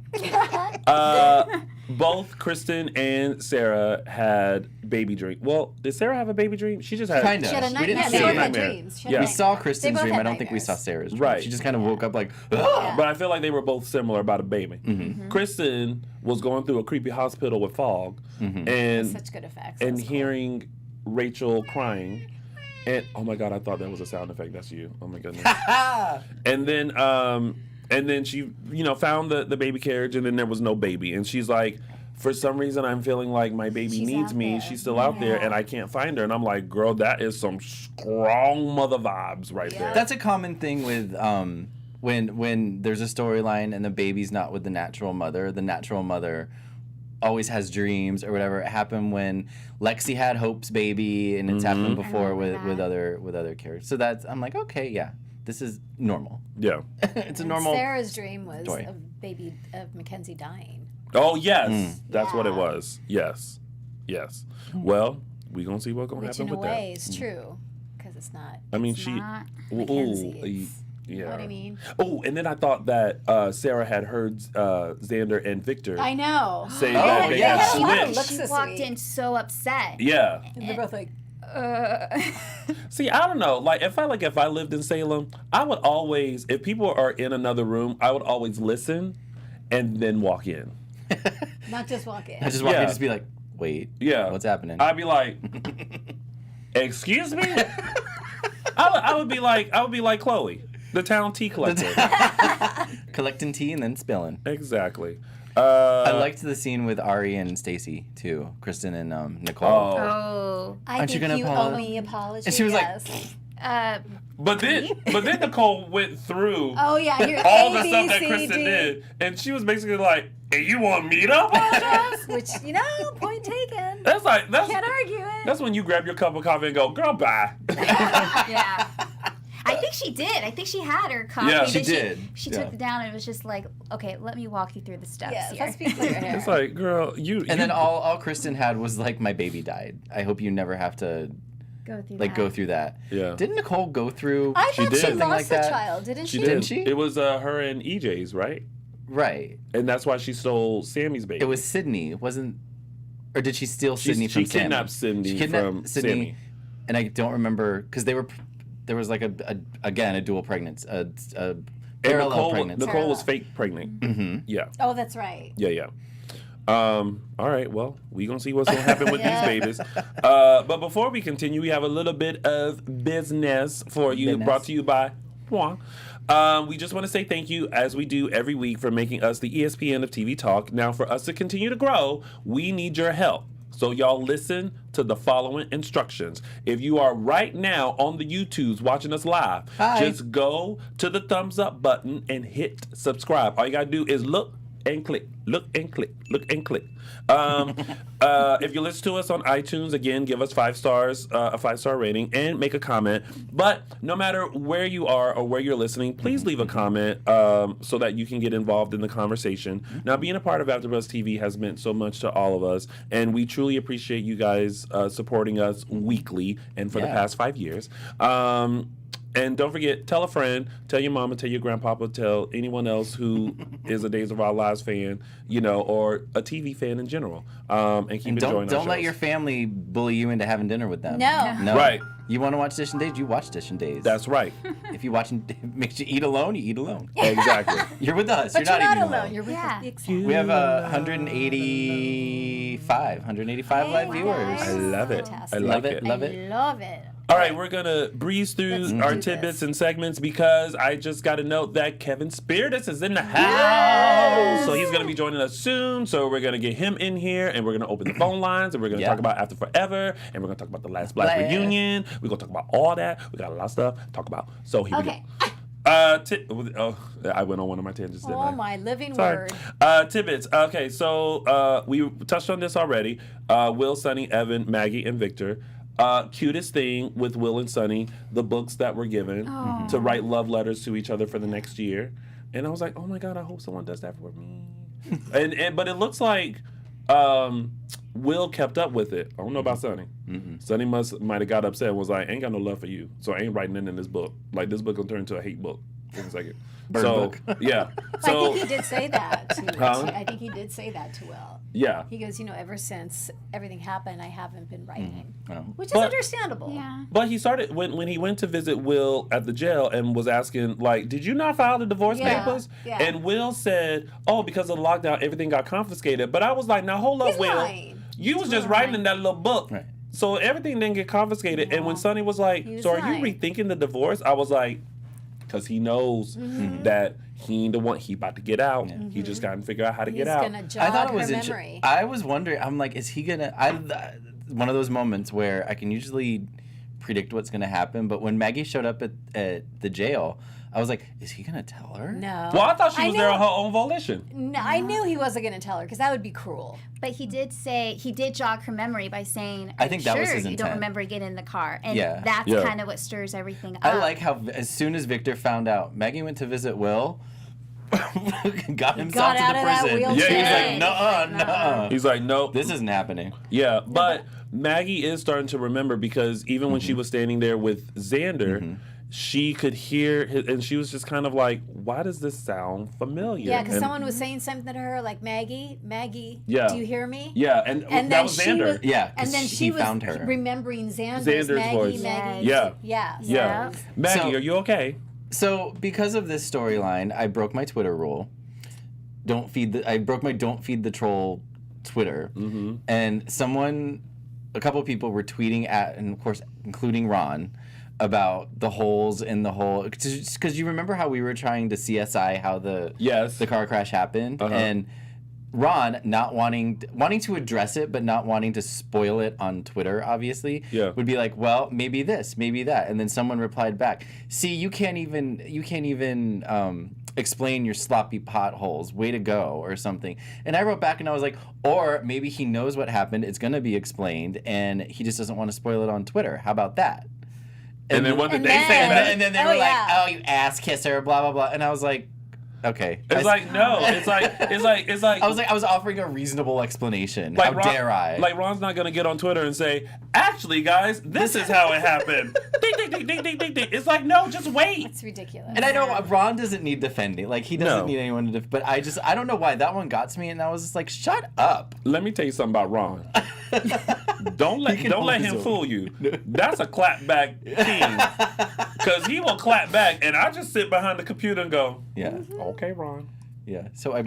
Both Kristen and Sarah had baby dream. Well, did Sarah have a baby dream? She just had. Kind of. She had a We nightmare. didn't They see both it. had Nightmare. dreams. She had Yeah. We nightmares. saw They Kristen's both dream. had I don't think we saw nightmares. Sarah's dream. Right. She just kind of woke up like, Yeah. But I feel like they were both similar about a baby. Mm-hmm. Kristen was going through a creepy hospital with fog, and Such good effects. and That's cool. hearing Rachel crying, and oh my god, I thought that was a sound effect. That's you. Oh my goodness. And then she, found the baby carriage, and then there was no baby, and she's like, for some reason, I'm feeling like my baby She's needs out me. there. She's still out there, Yeah. and I can't find her. And I'm like, girl, that is some strong mother vibes right there. That's a common thing with when there's a storyline and the baby's not with the natural mother always has dreams or whatever. It happened when Lexi had Hope's baby, and it's happened before remember with other characters. So I'm like, okay, yeah, this is normal. Yeah. It's a And normal. Sarah's dream was story. a baby of Mackenzie dying. Oh yes, that's what it Yeah. was. Yes. Well, we gonna see what's gonna Which happen in a with way that. is true. Because it's not. I mean, It's she. not Mackenzie, Ooh, it's- yeah. You know what I mean? Oh, and then I thought that Sarah had heard Xander and Victor I know. say Oh, that they yeah. had She had a lot of switched. looks She this walked week. in so upset. Yeah. And they're both like, See, I don't know. Like, if I lived in Salem, I would always, if people are in another room, I would always listen and then walk in. not just walk in. I just want Yeah. to just be like, wait, Yeah. what's happening? I'd be like, excuse me? I would be like Chloe, the town tea collector. Collecting tea and then spilling. Exactly. I liked the scene with Ari and Stacy too, Kristen and Nicole. Oh. Oh. I Aren't you think gonna you owe apologize? me an apology. And she was like, yes. But then Nicole went through Oh yeah, you're all A, the B, stuff that C, Kristen D. did, and she was basically like, "Hey, you want me to apologize?" Which point taken. That's Can't argue it. that's when you grab your cup of coffee and go, "Girl, bye." Yeah. I think she did. I think she had her coffee. Yeah. but She did. She Yeah. took it down and was just like, okay, let me walk you through the steps Yes, here. let's be clear here. It's like, girl, you. And then all Kristen had was like, my baby died. I hope you never have to go through that. Yeah. Didn't Nicole go through I She thought did. she something lost like a that? child, didn't she? She did. Didn't she? It was her and EJ's, right? Right. And that's why she stole Sammy's baby. It was Sydney. It wasn't, or did she steal Sydney she from Sammy? kidnapped Cindy She kidnapped from Sydney, Sammy. and I don't remember because there was like a dual pregnancy, a And parallel pregnancy. Nicole was fake pregnant. Mm-hmm. Yeah. Oh, that's right. Yeah. All right, well, we gonna see what's gonna happen with these babies. But before we continue, we have a little bit of business for you, Business. brought to you by Juan. We just want to say thank you, as we do every week, for making us the ESPN of TV Talk. Now, for us to continue to grow, we need your help. So y'all listen to the following instructions. If you are right now on the YouTubes watching us live, Hi. just go to the thumbs up button and hit subscribe. All you gotta do is look and click, look and click, look and click. If you listen to us on iTunes, again, give us 5 stars, a 5-star rating, and make a comment. But no matter where you are or where you're listening, please leave a comment so that you can get involved in the conversation. Now, being a part of AfterBuzz TV has meant so much to all of us, and we truly appreciate you guys supporting us weekly and for the Yeah. past 5 years. And don't forget, tell a friend, tell your mama, tell your grandpapa, tell anyone else who is a Days of Our Lives fan, or a TV fan in general. And keep And enjoying don't our let shows. your family bully you into having dinner with them. No. No. Right. You want to watch Dishin Days? You watch Dishin Days. That's right. If you watch, makes you eat alone. You eat alone. Exactly. You're with us. But you're not eating alone. You're with Yeah. the exam. We have 185 live viewers. I love it. Fantastic. I Love like it. it. Love it. Love it. All right, we're going to breeze through Let's our do tidbits this. and segments because I just got to note that Kevin Spiritas is in the house. So he's going to be joining us soon. So we're going to get him in here and we're going to open the phone lines and we're going to Yeah. talk about After Forever and we're going to talk about the last Black Blast. Reunion. We're going to talk about all that. We got a lot of stuff to talk about. So here Okay. we go. I went on one of my tangents, didn't I? Oh, my living Sorry. word. Tidbits. Okay, so we touched on this already. Will, Sonny, Evan, Maggie, and Victor. Cutest thing with Will and Sonny, the books that were given to write love letters to each other for the next year. And I was like, oh my God, I hope someone does that for me. But it looks like Will kept up with it. I don't know about Sonny. Mm-hmm. Sonny might have got upset and was like, ain't got no love for you. So I ain't writing it in this book. Like, this book gonna turn into a hate book in a second. Bird book. Yeah. I think he did say that to Huh? I think he did say that to Will. Yeah. He goes, ever since everything happened, I haven't been writing. Oh. Which is But- understandable. Yeah. But he started when he went to visit Will at the jail and was asking, like, did you not file the divorce Yeah, papers? yeah. And Will said, oh, because of the lockdown, everything got confiscated. But I was like, now hold up, He's Will. lying. You was just writing in that little book. Right. So everything didn't get confiscated. And when Sonny was like, He was so are lying. you rethinking the divorce? I was like, because he knows that he ain't the one. He about to get out. Yeah. He just got to figure out how to He's get out. gonna jog I thought it was her interesting. memory. I was wondering. I'm like, is he gonna? One of those moments where I can usually predict what's gonna happen, but when Maggie showed up at the jail, I was like, is he gonna tell her? No. Well, I thought she I was there knew- on her own volition. No, I knew he wasn't going to tell her because that would be cruel. But he did jog her memory by saying, I think that was sure his you don't intent. remember getting in the car. And Yeah. that's Yeah. kind of what stirs everything up. I like how as soon as Victor found out, Maggie went to visit Will, got himself got to out the of that prison. Yeah, He was wheelchair. like, nuh-uh, nuh-uh. He's like, nope. This isn't happening. Yeah, but Maggie is starting to remember because even when she was standing there with Xander, she could hear his, and she was just kind of like, why does this sound familiar? Yeah, because And- someone was saying something to her like, Maggie, Yeah. do you hear me? Yeah, and And that then was she Xander. was, Yeah, 'cause and then he she was found her. remembering Xander's Xander's Maggie, voice. Maggie. Yeah. Yeah. Yeah. Maggie, So- are you okay? So because of this storyline, I broke my Twitter rule. I broke my don't feed the troll Twitter, and a couple of people were tweeting at, and of course, including Ron, about the holes in the hole. Because you remember how we were trying to CSI how the car crash happened, and Ron not wanting to address it, but not wanting to spoil it on Twitter, obviously, would be like, well, maybe this, maybe that, and then someone replied back, see, you can't even explain your sloppy potholes, way to go, or something. And I wrote back and I was like, or maybe he knows what happened, it's going to be explained, and he just doesn't want to spoil it on Twitter. How about that? And then what did and they then- say back? And then they were like, oh, you ass kisser, blah, blah, blah. And I was like, okay. It's like, no. It's like. I was offering a reasonable explanation. How dare I? Like, Ron's not going to get on Twitter and say, actually, guys, this is how it happened. Ding, ding, ding, ding, ding, ding, ding. It's like, no, just wait. It's ridiculous. And I know Ron doesn't need defending. Like, he doesn't No. need anyone to but I don't know why that one got to me, and I was just like, shut up. Let me tell you something about Ron. Don't let him fool you. That's a clapback king. Because he will clap back, and I just sit behind the computer and go, Yeah. okay, Ron. Yeah. So I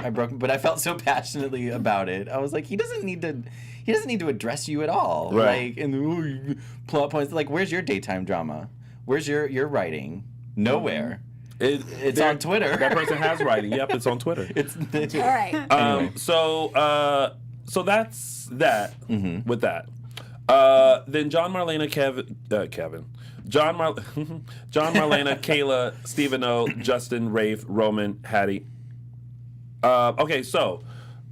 broke, but I felt so passionately about it. I was like, he doesn't need to address you at all. Right. Like, and plot points. Like, where's your daytime drama? Where's your writing? Nowhere. It's on Twitter. That person has writing. Yep, it's on Twitter. It's All right. Anyway. So that's that with that. Then John, Marlena, John, Marlena, Kayla, Stephen O, Justin, Rafe, Roman, Hattie. Okay, so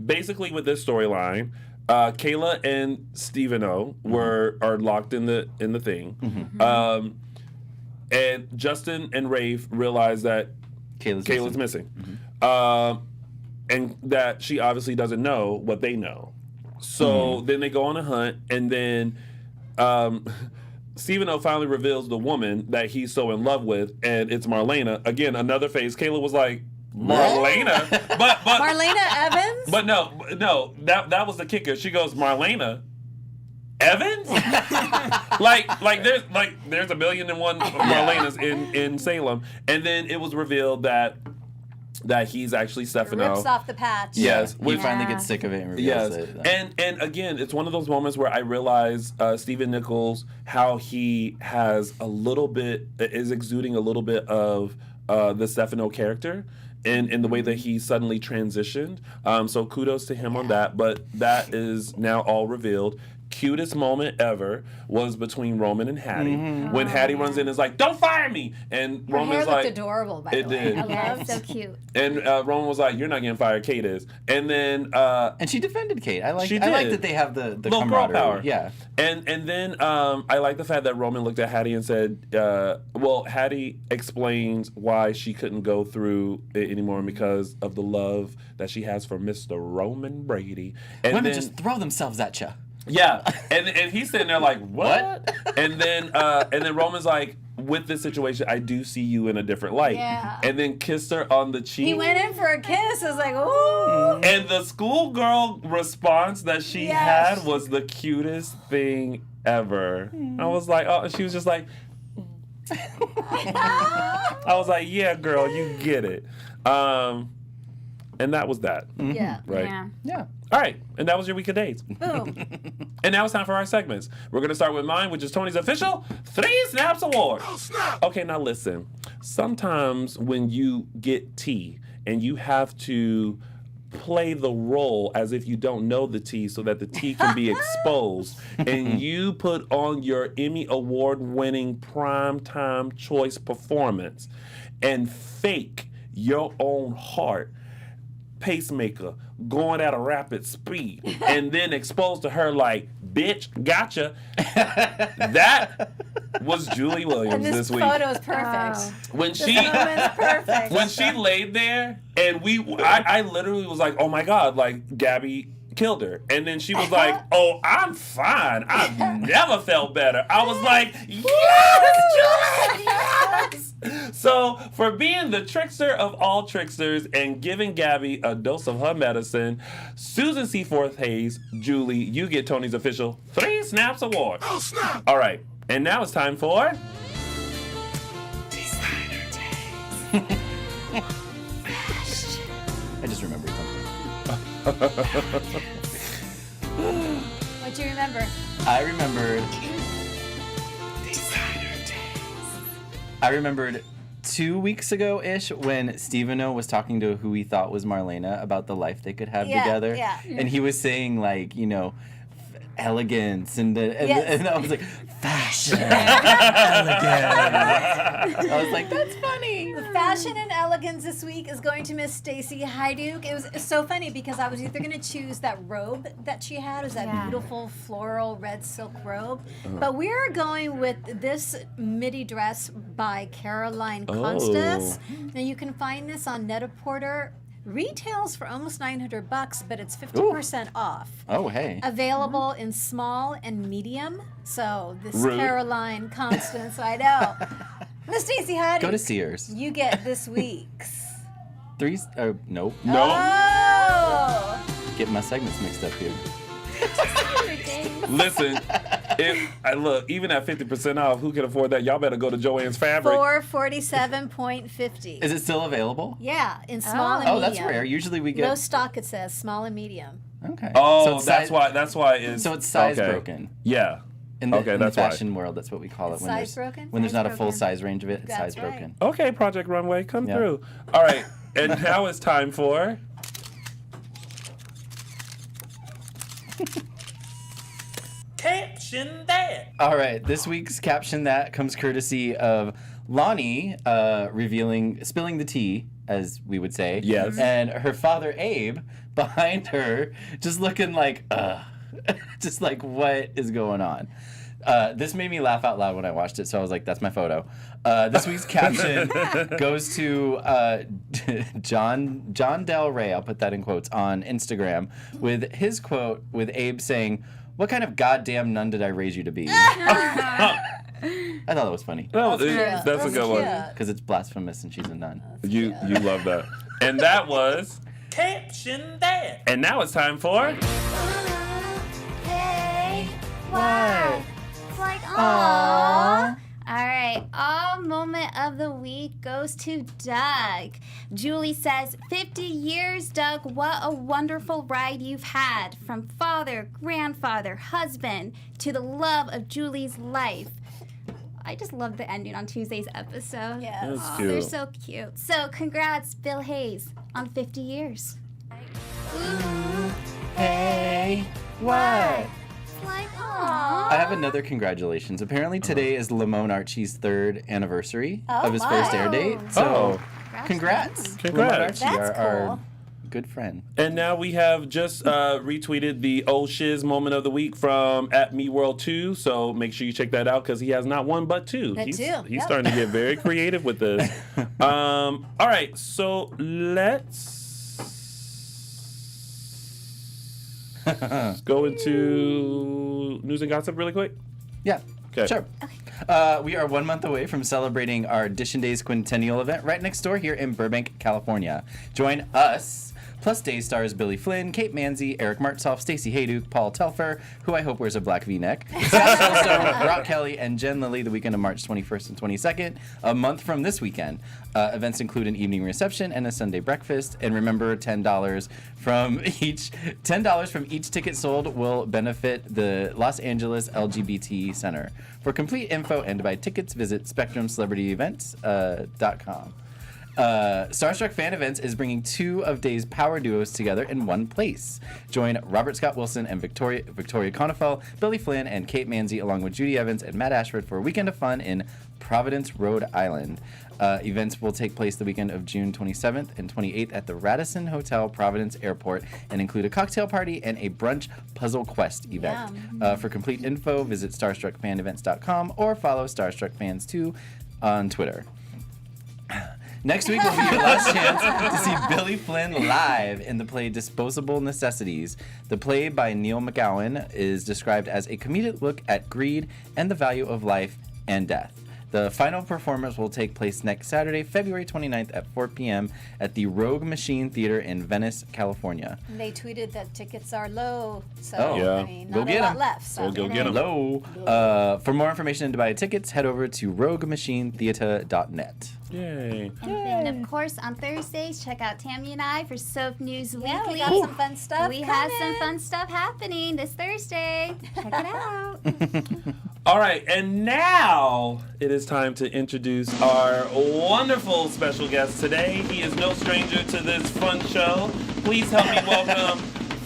basically with this storyline, Kayla and Stephen O are locked in the thing. And Justin and Rafe realize that Kayla's missing. And that she obviously doesn't know what they know. So then they go on a hunt, and then Stephen O finally reveals the woman that he's so in love with, and it's Marlena. Again, another phase. Kayla was like, Marlena? but Marlena Evans? But no, that was the kicker. She goes, Marlena Evans? like there's a million and one Marlenas in Salem. And then it was revealed that he's actually Stefano. Rips off the patch. Yes. We Which, finally get sick of it and reveals yes. it. And again, it's one of those moments where I realize Stephen Nichols, how he is exuding a little bit of the Stefano character in the way that he suddenly transitioned. So kudos to him on that. But that is now all revealed. cutest moment ever was between Roman and Hattie. When Hattie runs in and is like, "Don't fire me!" And Her Roman's hair like, looked adorable, by the way. did. I Yeah, loved it's so cute. and Roman was like, "You're not getting fired, Kate is." And then And she defended Kate. I like She I like did. that they have the little girl camaraderie. power. Yeah. And then I like the fact that Roman looked at Hattie and said, well, Hattie explains why she couldn't go through it anymore because of the love that she has for Mr. Roman Brady. And Women then, just throw themselves at you. yeah. And he's sitting there like, what? And then Roman's like, with this situation, I do see you in a different light. Yeah. And then kissed her on the cheek. He went in for a kiss. I was like, ooh. And the schoolgirl response that she Yes. had was the cutest thing ever. I was like, oh, she was just like, I was like, yeah, girl, you get it. And that was that. Yeah. Right? Yeah. Yeah. All right. And that was your week of dates. Boom. And now it's time for our segments. We're going to start with mine, which is Tony's official 3 Snaps Award. Okay, now listen. Sometimes when you get tea and you have to play the role as if you don't know the tea so that the tea can be exposed, and you put on your Emmy Award-winning primetime choice performance and fake your own heart pacemaker going at a rapid speed and then exposed to her like, bitch, gotcha. That was Julie Williams And this this week. photo is perfect. When This she moment's perfect. when she laid there and I literally was like, oh my God, like Gabby killed her. And then she was like, oh, I'm fine. I've never felt better. I was like, yes, Julie, yes. So for being the trickster of all tricksters and giving Gabby a dose of her medicine, Susan Seaforth Hayes, Julie, you get Tony's official 3 Snaps Award. Oh, snap. All right. And now it's time for I just remembered something. What do you remember? I remembered 2 weeks ago-ish when Stephen-O was talking to who he thought was Marlena about the life they could have together. Yeah. And he was saying, like, you know, elegance and Yes. I was like, fashion, elegance. I was like, that's funny. The fashion and elegance this week is going to Miss Stacey Hyduke. It was so funny because I was either going to choose that robe that she had, it was that Yeah. beautiful floral red silk robe, but we're going with this midi dress by Caroline Constance. Now you can find this on Net-a-Porter. Retails for almost $900, but it's 50% off. Oh, hey. Available in small and medium. So this Rude. Caroline Constance, I know. Miss Stacey Hyduke. Go to Sears. You get this week's. Nope. no. Oh! Get my segments mixed up here. Listen, look, even at 50% off, who can afford that? Y'all better go to Joann's Fabric. $447.50. Is it still available? Yeah, in small and Oh, medium. that's rare. Usually we No get. stock, it says small and medium. Okay. Oh, So it's that's size- why it's So it's size okay. broken. Yeah. In the, Okay, in the that's why. fashion world, that's what we call It's it. When size there's, broken? when there's Size not a full broken. size range of it, it's That's size right. broken. Okay, Project Runway, come Yeah. through. All right, and now it's time for Caption That. All right, this week's caption that comes courtesy of Lonnie spilling the tea, as we would say. Yes. And her father Abe behind her, just looking like, just like, what is going on? This made me laugh out loud when I watched it, so I was like, that's my photo. This week's caption goes to John Del Rey, I'll put that in quotes, on Instagram, with his quote with Abe saying, "What kind of goddamn nun did I raise you to be?" I thought that was funny. That's cute. a good one. cute. Because it's blasphemous and she's a nun. You love that. And that was Caption That. And now it's time for Hey, what? It's like, aww. All right, all moment of the week goes to Doug. Julie says, 50 years, Doug, what a wonderful ride you've had. From father, grandfather, husband, to the love of Julie's life. I just love the ending on Tuesday's episode. Yes. That's Aw, cute. they're so cute. So congrats, Bill Hayes, on 50 years. Hey, what? It's like, aww. I have another congratulations. Apparently today is Lamone Archie's 3rd anniversary of his first air date. So, congrats. Lamone Archie, That's our cool. good friend. And now we have just retweeted the old shiz moment of the week from @MeWorld2. So make sure you check that out because he has not one but two. But He's two, starting to get very creative with this. All right, so let's go into news and gossip really quick. Yeah, Okay. sure. We are 1 month away from celebrating our Dishin Days Quintennial event right next door here in Burbank, California. Join us, plus Days stars Billy Flynn, Kate Manzi, Eric Martsolf, Stacey Hayduke, Paul Telfer, who I hope wears a black V-neck, Scott Shellstone, Brock Kelly, and Jen Lilly the weekend of March 21st and 22nd, a month from this weekend. Events include an evening reception and a Sunday breakfast. And remember, $10 from each ticket sold will benefit the Los Angeles LGBT Center. For complete info and to buy tickets, visit SpectrumCelebrityEvents.com. Starstruck Fan Events is bringing 2 of Days' power duos together in one place. Join Robert Scott Wilson and Victoria Konefel, Billy Flynn, and Kate Manzi, along with Judy Evans and Matt Ashford for a weekend of fun in Providence, Rhode Island. Events will take place the weekend of June 27th and 28th at the Radisson Hotel, Providence Airport, and include a cocktail party and a brunch puzzle quest event. For complete info, visit StarstruckFanEvents.com or follow StarstruckFans2 on Twitter. Next week will be your last chance to see Billy Flynn live in the play Disposable Necessities. The play by Neil McGowan is described as a comedic look at greed and the value of life and death. The final performance will take place next Saturday, February 29th at 4 p.m. at the Rogue Machine Theater in Venice, California. And they tweeted that tickets are low, so Oh. I mean, Go not get a lot 'em. left. So Go get 'em. Low. For more information and to buy tickets, head over to roguemachinetheater.net. Yay. And then, of course, on Thursdays, check out Tammy and I for Soap News Yeah, Weekly. we got some fun stuff. We have some coming. fun stuff happening this Thursday. Check it out. All right, and now it is time to introduce our wonderful special guest today. He is no stranger to this fun show. Please help me welcome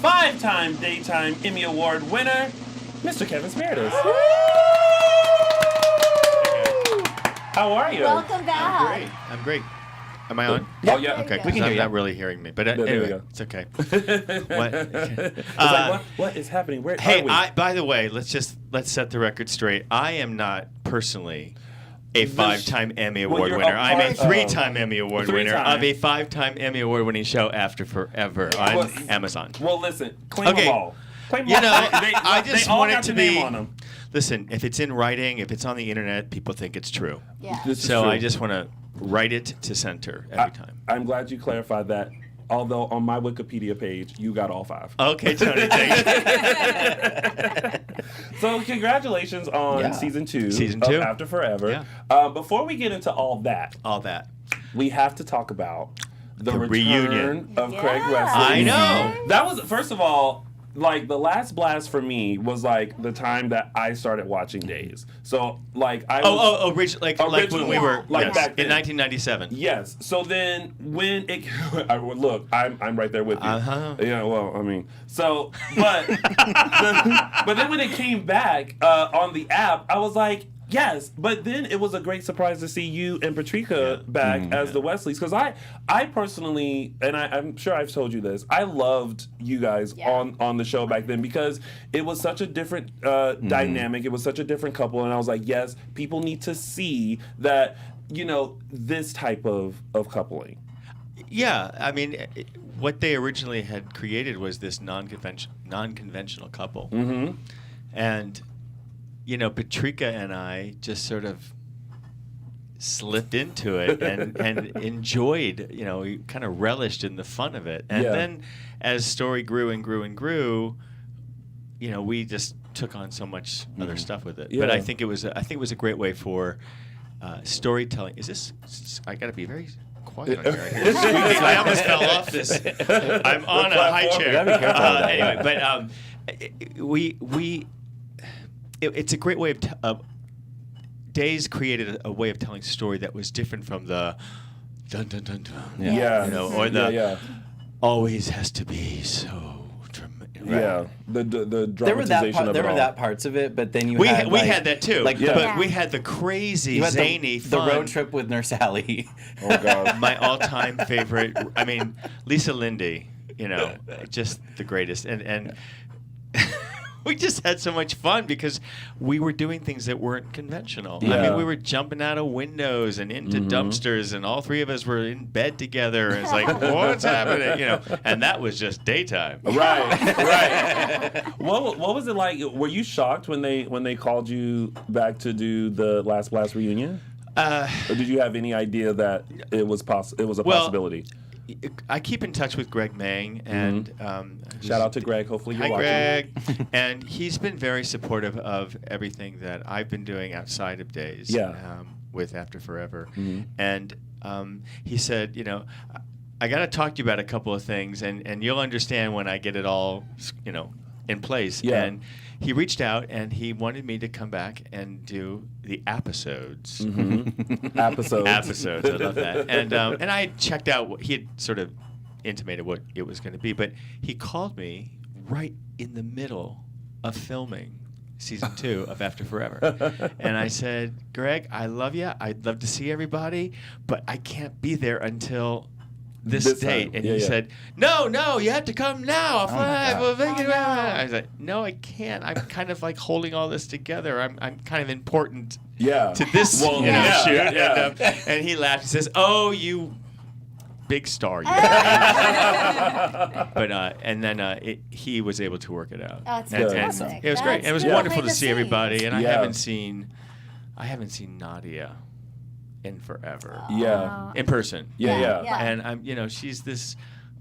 5-time Daytime Emmy Award winner, Mr. Kevin Spiritas. How are you? Welcome back. I'm great. Am I on? Oh, yeah. Okay, We can I'm hear not you. really hearing me, but There we anyway, go. it's okay. It's like, what is happening? Where Hey, are we? by the way, let's set the record straight. I am not personally a 5-time Emmy Well, Award you're winner. a I'm a part 3-time Emmy Award winner 3-time. of a 5-time Emmy Award winning show After Forever on Well, Amazon. Well, listen, claim Okay. them all. Claim You them all. know, I just they all want it got to the name be. on them. Listen, if it's in writing, if it's on the internet, people think it's true. Yeah. This is So true. I just want to write it to center every time. I'm glad you clarified that. Although on my Wikipedia page, you got all 5. Okay, Tony, thank you. So congratulations on Yeah. season 2 Season of 2. After Forever. Yeah. Before we get into all that, All that. we have to talk about the return reunion. of Yeah. Craig Wesley. I know. That was, first of all, like the last blast for me was like the time that I started watching Days. So like I was, Like when Originally, we were like yes, back then. in 1997. Yes. So then when it look, I'm right there with you. Uh-huh. Yeah. Well, I mean, so but but then when it came back on the app, I was like, yes. But then it was a great surprise to see you and Patricia back as the Wesleys, because I personally, and I'm sure I've told you this, I loved you guys on the show back then because it was such a different dynamic. It was such a different couple, and I was like, yes, people need to see that, you know, this type of coupling. Yeah, I mean, what they originally had created was this non-conventional couple, and you know, Patricia and I just sort of slipped into it and enjoyed, you know, we kind of relished in the fun of it. And then as story grew and grew and grew, you know, we just took on so much other stuff with it. But Yeah. I think it was a great way for storytelling. I got to be very quiet on here. I hear squeaking. I almost fell off this. I'm on a high platform. chair. You gotta be careful with that, Anyway, but it's a great way of Days created a way of telling story that was different from the dun dun dun dun. Yeah. You know, or the yeah. always has to be so Yeah, the There were dramatization of it all. that parts of it, but then you We had had that too. Like, but we had the crazy, you had zany, the fun. road trip with Nurse Allie. Oh God. My all-time favorite. I mean, Lisa Lindy. Just the greatest. And we just had so much fun because we were doing things that weren't conventional. I Yeah. mean, we were jumping out of windows and into dumpsters, and all three of us were in bed together. And it's like, what's happening? And that was just daytime. Right. What was it like? Were you shocked when they called you back to do the Last Blast reunion? Or did you have any idea that it was a possibility? I keep in touch with Greg Mang, and shout out to Greg. Hopefully you're hi, watching. Greg. And he's been very supportive of everything that I've been doing outside of Days. With After Forever, and he said, I got to talk to you about a couple of things, and you'll understand when I get it all, in place. Yeah. And he reached out and he wanted me to come back and do the episodes. Episodes. I love that. And I checked out what he had sort of intimated what it was going to be, but he called me right in the middle of filming season 2 of After Forever. And I said, Greg, I love you. I'd love to see everybody, but I can't be there until this date. Time. And he said, no, you have to come now. I said, no, I can't. I'm kind of like holding all this together. I'm kind of important to this shoot. And he laughed. He says, oh, you big star. But and then he was able to work it out. Oh, it's and fantastic. it was great. And it was That's wonderful to behind the see scenes. everybody. And Yeah. I haven't seen Nadia in forever. Yeah. In person. Yeah. And I'm, she's this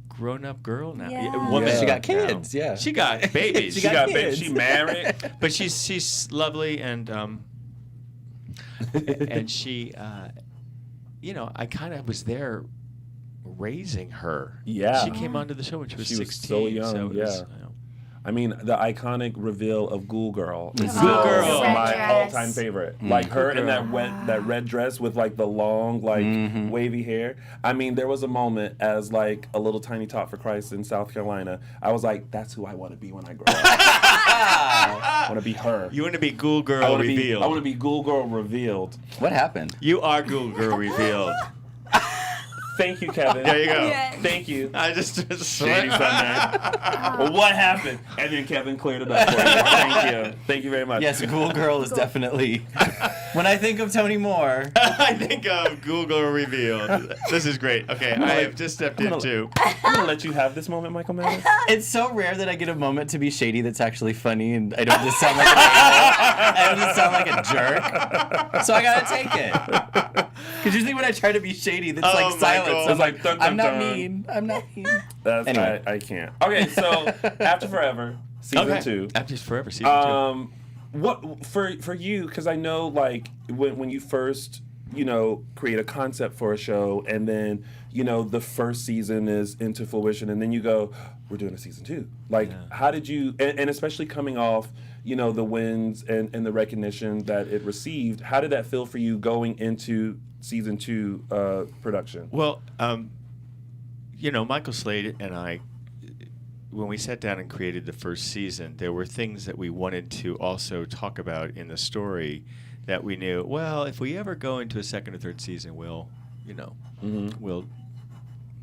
grown-up girl now. Yeah. Woman. Yeah. She got kids. Yeah. She got babies. She got kids. She married. But she's lovely and she I kind of was there raising her. Yeah. She came onto the show when she was 16. was so young, So it was, yeah. I mean, the iconic reveal of Ghoul Girl is Ghoul still Girl. my Red dress. all-time favorite. Like her in that red dress with like the long, like wavy hair. I mean, there was a moment as like a little tiny tot for Christ in South Carolina. I was like, that's who I want to be when I grow up. I want to be her. You want to be Ghoul I Girl want revealed. to be Ghoul Girl revealed. What happened? You are Ghoul Girl revealed. Thank you, Kevin. There you go. Yeah. Thank you. I just Shady Sunday. Well, what happened? And then Kevin cleared it up for you. Thank you. Thank you very much. Yes, Ghoul Girl is definitely. When I think of Tony Moore, I think of Ghoul Girl revealed. This is great. Okay, I have just stepped into. I'm going to let you have this moment, Michael Madden. it's so rare that I get a moment to be shady that's actually funny, and I don't just sound like an a-hole. I don't just sound like a jerk. So I gotta take it. Because usually when I try to be shady, that's like Michael. silence. It's like dun, dun, I'm not dun. mean. I'm not mean. That's, Anyway. I can't. Okay, so After Forever, season 2. After Forever, season 2. What for you? Because I know, like when you first, create a concept for a show, and then the first season is into fruition, and then you go, we're doing a season 2. Like, how did you? And especially coming off, the wins and the recognition that it received. How did that feel for you going into season 2 production? Well, Michael Slade and I, when we sat down and created the first season, there were things that we wanted to also talk about in the story that we knew, well, if we ever go into a second or third season, we'll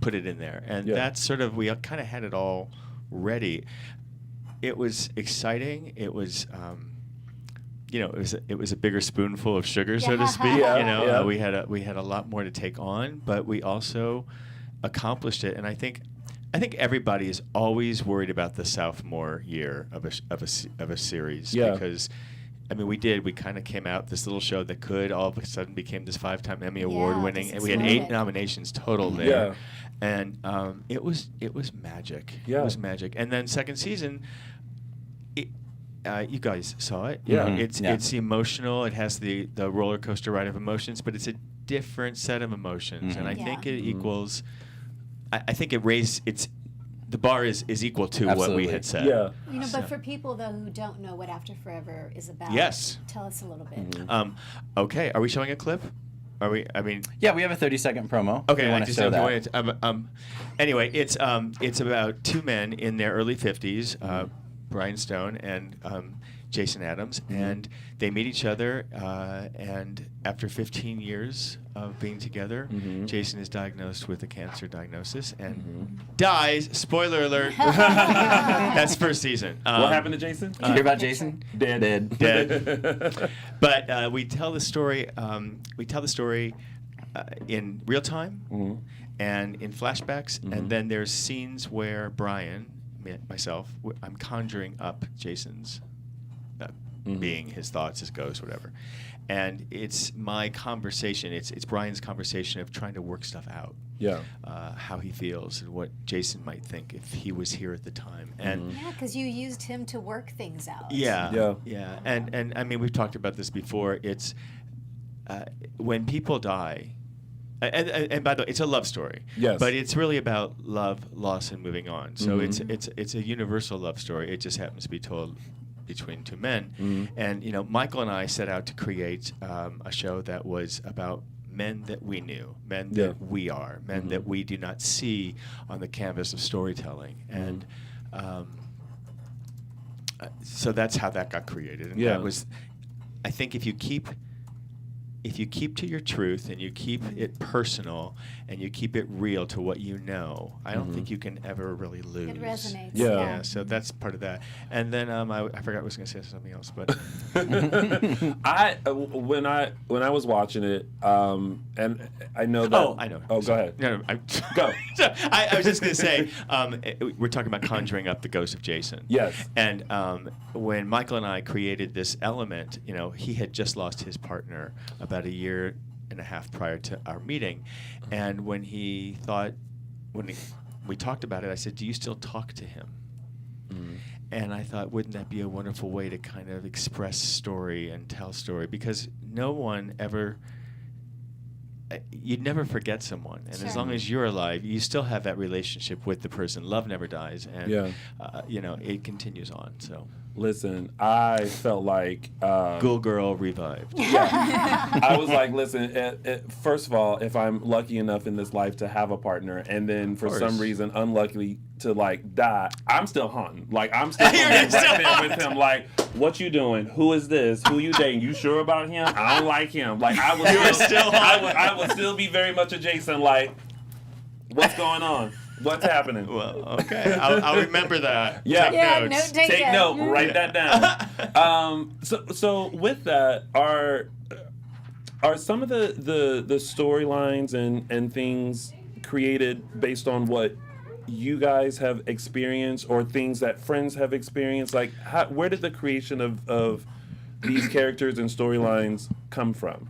put it in there. And that's sort of, we kind of had it all ready. It was exciting. It was, it was a bigger spoonful of sugar, so to speak. We had a lot more to take on, but we also accomplished it. And I think everybody is always worried about the sophomore year of a series because. I mean, we kind of came out this little show that could all of a sudden became this 5-time Emmy Award winning, and we had 8 nominations total there, and it was magic. Yeah. It was magic. And then second season, you guys saw it. Yeah. It's emotional. It has the roller coaster ride of emotions, but it's a different set of emotions, and I think it equals. I think it raised the bar is equal to what we had said. Yeah. But for people though who don't know what After Forever is about, Yes. tell us a little bit. Okay, are we showing a clip? Are we? I mean, Yeah, we have a 30-second promo. okay. You I want to just show don't that? want it. Anyway, it's about two men in their early 50s, Brian Stone and Jason Adams, and they meet each other. And after 15 years of being together, Jason is diagnosed with a cancer diagnosis and dies. Spoiler alert. That's first season. What happened to Jason? Did you hear about Jason? Dead. Dead. But we tell the story. In real time and in flashbacks, and then there's scenes where Brian, myself, I'm conjuring up Jason's being, his thoughts, his ghost, whatever, and it's my conversation. It's Brian's conversation of trying to work stuff out. Yeah. How he feels and what Jason might think if he was here at the time, and Yeah, because you used him to work things out. yeah, and I mean, we've talked about this before. It's when people die, and by the way, it's a love story. Yes. But it's really about love, loss, and moving on. So it's a universal love story. It just happens to be told between two men. And Michael and I set out to create a show that was about men that we knew, men that we are, men that we do not see on the canvas of storytelling. And so that's how that got created. And that was, I think, if you keep to your truth and you keep it personal and you keep it real to what you know, I don't think you can ever really lose. It resonates. Yeah. So that's part of that. And then I forgot I was going to say something else, but When I was watching it, and I know that. I know. Oh, go ahead. No, Go. I was just going to say, we're talking about conjuring up the ghost of Jason. Yes. And when Michael and I created this element, he had just lost his partner about a year and a half prior to our meeting, and when we talked about it, I said, "Do you still talk to him?" And I thought, wouldn't that be a wonderful way to kind of express story and tell story? Because no one ever, you'd never forget someone. And as long as you're alive, you still have that relationship with the person. Love never dies. And, it continues on. So. Listen, I felt like Ghoul Girl revived. Yeah. I was like, listen, first of all, if I'm lucky enough in this life to have a partner and then for some reason unlucky to die, I'm still haunting. Like, I'm still right there with him. Like, what you doing? Who is this? Who you dating? You sure about him? I don't like him. Like, I would still be very much adjacent. Like, what's going on? What's happening? Well, okay. I'll remember that. Yeah. Take notes. Take note. Write that down. So with that, are some of the storylines and things created based on what you guys have experienced or things that friends have experienced? Like, where did the creation of these characters and storylines come from?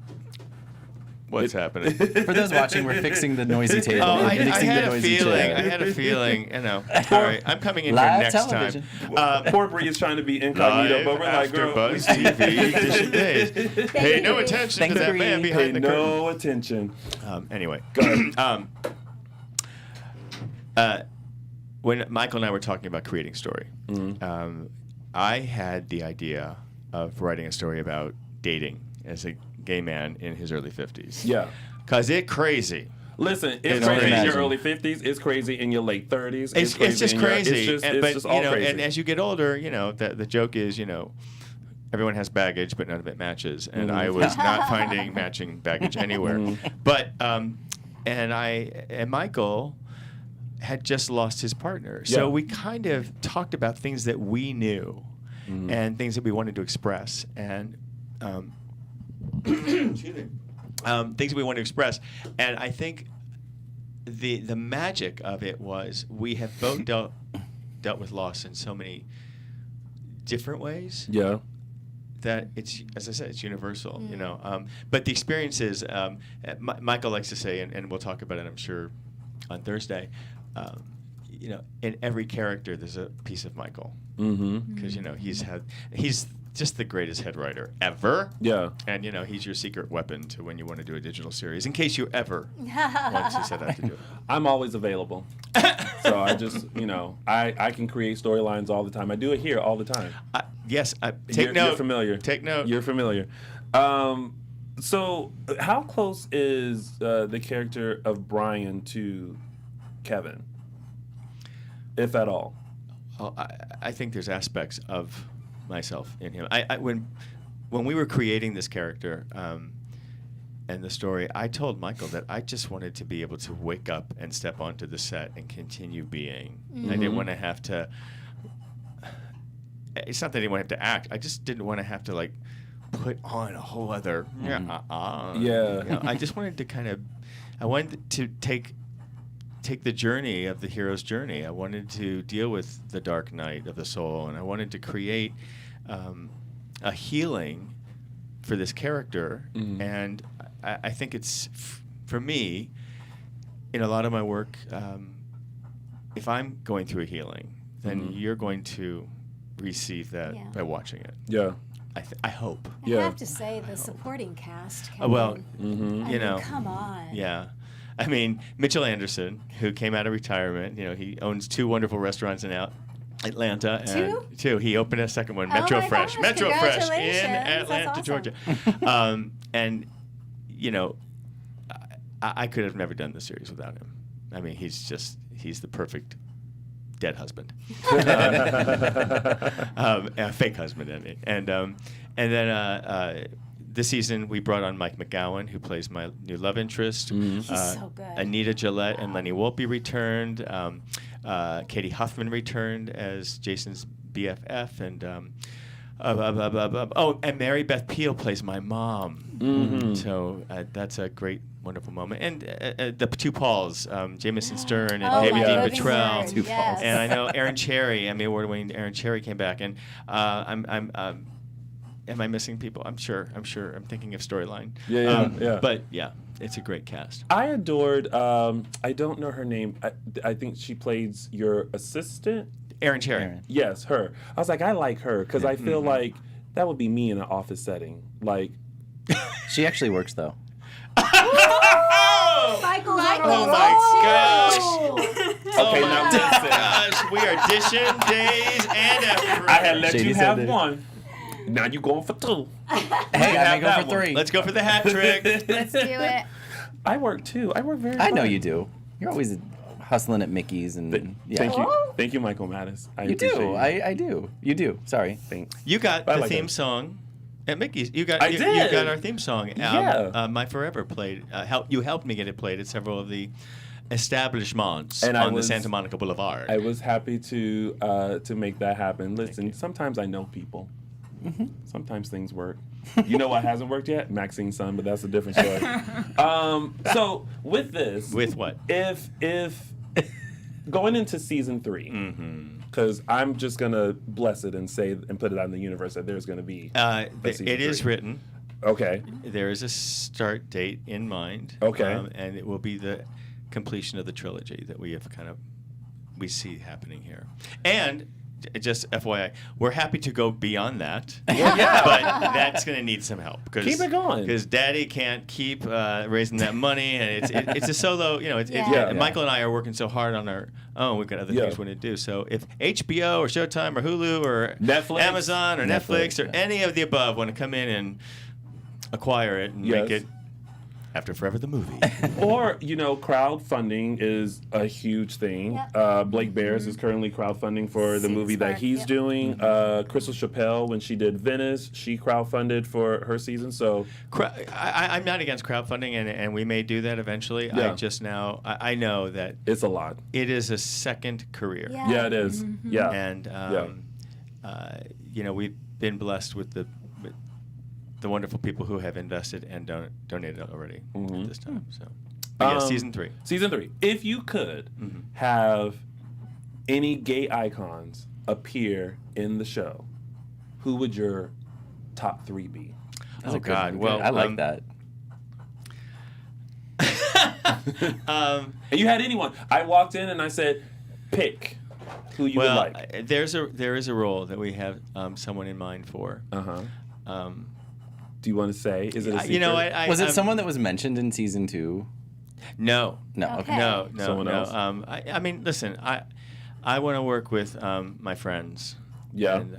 What's happening? For those watching, we're fixing the noisy table. I fixing had the a noisy feeling. chair. I had a feeling. All right, I'm coming in here Live next television. time. Poor Bree is trying to be incognito, Live but we're like, after girl. Buzz TV, Dishin Days. Pay no attention Thanks, to that Bree. man Pay behind the curtain. no attention. Anyway, Go ahead. when Michael and I were talking about creating story, I had the idea of writing a story about dating as a gay man in his early 50s. Yeah. Because it's crazy. Listen, it's It's crazy in crazy. your early 50s. It's crazy in your late 30s. It's just in your- crazy. It's just all crazy. And as you get older, the joke is, everyone has baggage, but none of it matches. And I was not finding matching baggage anywhere. But and Michael had just lost his partner, so we kind of talked about things that we knew and things that we wanted to express, and excuse me. Things we want to express, and I think the magic of it was we have both dealt with loss in so many different ways. Yeah. That it's, as I said, it's universal, But the experiences, Michael likes to say, and we'll talk about it, I'm sure, on Thursday. In every character, there's a piece of Michael, because he's just the greatest head writer ever. Yeah. And, he's your secret weapon to when you want to do a digital series, in case you ever want to set out to do it. I'm always available. So I just, I can create storylines all the time. I do it here all the time. Yes. Take note. You're familiar. Take note. You're familiar. So, how close is the character of Brian to Kevin, if at all? Oh, I think there's aspects of myself in him. When we were creating this character and the story, I told Michael that I just wanted to be able to wake up and step onto the set and continue being. I didn't want to have to. It's not that I didn't want to have to act. I just didn't want to have to like put on a whole other. You know, I just wanted to kind of. I wanted to take the journey of the hero's journey. I wanted to deal with the dark night of the soul, and I wanted to create a healing for this character. And I think it's, for me, in a lot of my work, if I'm going through a healing, then you're going to receive that by watching it. Yeah. I hope. I have to say, the supporting cast. Kevin, Well, I mean, know. come on. Yeah. I mean, Mitchell Anderson, who came out of retirement, he owns 2 wonderful restaurants in Atlanta. And 2? He opened a second one, Metro my Fresh. gosh, Metro Fresh in congratulations. Atlanta, That's Georgia. And, I could have never done the series without him. I mean, he's the perfect dead husband. A fake husband, I mean. And then this season we brought on Mike McGowan, who plays my new love interest. He's so good. Anita Gillette and Lenny Wolpe returned. Katie Huffman returned as Jason's BFF, and and Mary Beth Peel plays my mom. So that's a great, wonderful moment. And the 2 Pauls, Jameson Stern and David Dean Petrell. Yes. And I know Aaron Cherry, Emmy Award-winning Aaron Cherry came back. And am I missing people? I'm sure. I'm thinking of storyline. Yeah. But yeah, it's a great cast. I adored. I don't know her name. I think she plays your assistant. Aaron Cherry. Yes, her. I was like, I like her because I feel like that would be me in an office setting. Like, She actually works though. Michael's Oh my gosh. okay, now listen. Gosh, we are Dishin Days and after. I had let Shady you said have it. one. Now you going for 2. Hey, I have may go that for one. 3. Let's go for the hat trick. Let's do it. I work too. I work very. I know hard. you do. You're always hustling at Mickey's and yeah. Thank you, Michael Mattes. You do. I do. You do. Sorry. Thanks. You got I the like theme it. song at Mickey's. You got I you did. got our theme song. Yeah. My Forever played. You helped me get it played at several of the establishments And on the Santa Monica Boulevard. I was happy to make that happen. Listen, sometimes I know people. Sometimes things work. You know what hasn't worked yet? Maxine's son, but that's a different story. So with this, With what? If going into season 3, because I'm just gonna bless it and say and put it out in the universe that there's gonna be. season It is 3. written. Okay. There is a start date in mind. Okay. And it will be the completion of the trilogy that we see happening here. And just FYI, we're happy to go beyond that. Yeah. But that's going to need some help. Keep it going. Because Daddy can't keep raising that money, and it's a solo. Yeah. Michael and I are working so hard on our own. We've got other things we want to do. So if HBO or Showtime or Hulu or Netflix. Amazon or Netflix or any of the above want to come in and acquire it and make it After Forever the movie. Or, crowdfunding is a huge thing. Yep. Blake Bears is currently crowdfunding for the movie that he's doing. Crystal Chappelle, when she did Venice, she crowdfunded for her season. So I'm not against crowdfunding, and we may do that eventually. Yeah. I know that it's a lot. it is a second career. Yeah, it is. Yeah. And, we've been blessed with the wonderful people who have invested and donated already at this time. So, season 3. Season 3. If you could have any gay icons appear in the show, who would your top 3 be? That's a good God! one. Well, I like that. And you had anyone. I walked in and I said, pick who you would like. there is a role that we have someone in mind for. Do you want to say? Is it a secret? Was it someone that was mentioned in season 2? No. No. Okay. No. Someone else? I mean, listen. I want to work with my friends. Yeah. And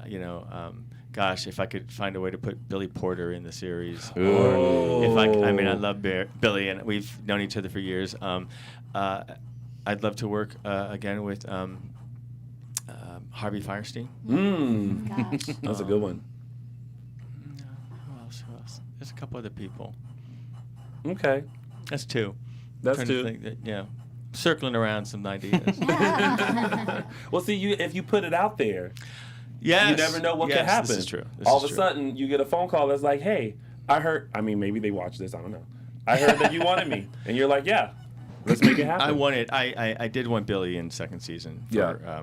gosh, if I could find a way to put Billy Porter in the series, Ooh. or if I mean, I love Billy, and we've known each other for years. I'd love to work again with Harvey Fierstein. Gosh. That's a good one. Who else? There's a couple other people. Okay. That's two. That's Trying to two. think that, yeah. Circling around some ideas. Well, see, if you put it out there, Yes. you never know what could happen. This is true. All of a sudden, you get a phone call that's like, "Hey, I heard." I mean, maybe they watch this. I don't know. I heard that you wanted me, and you're like, "Yeah, let's make it happen." I did want Billy in second season for Yeah.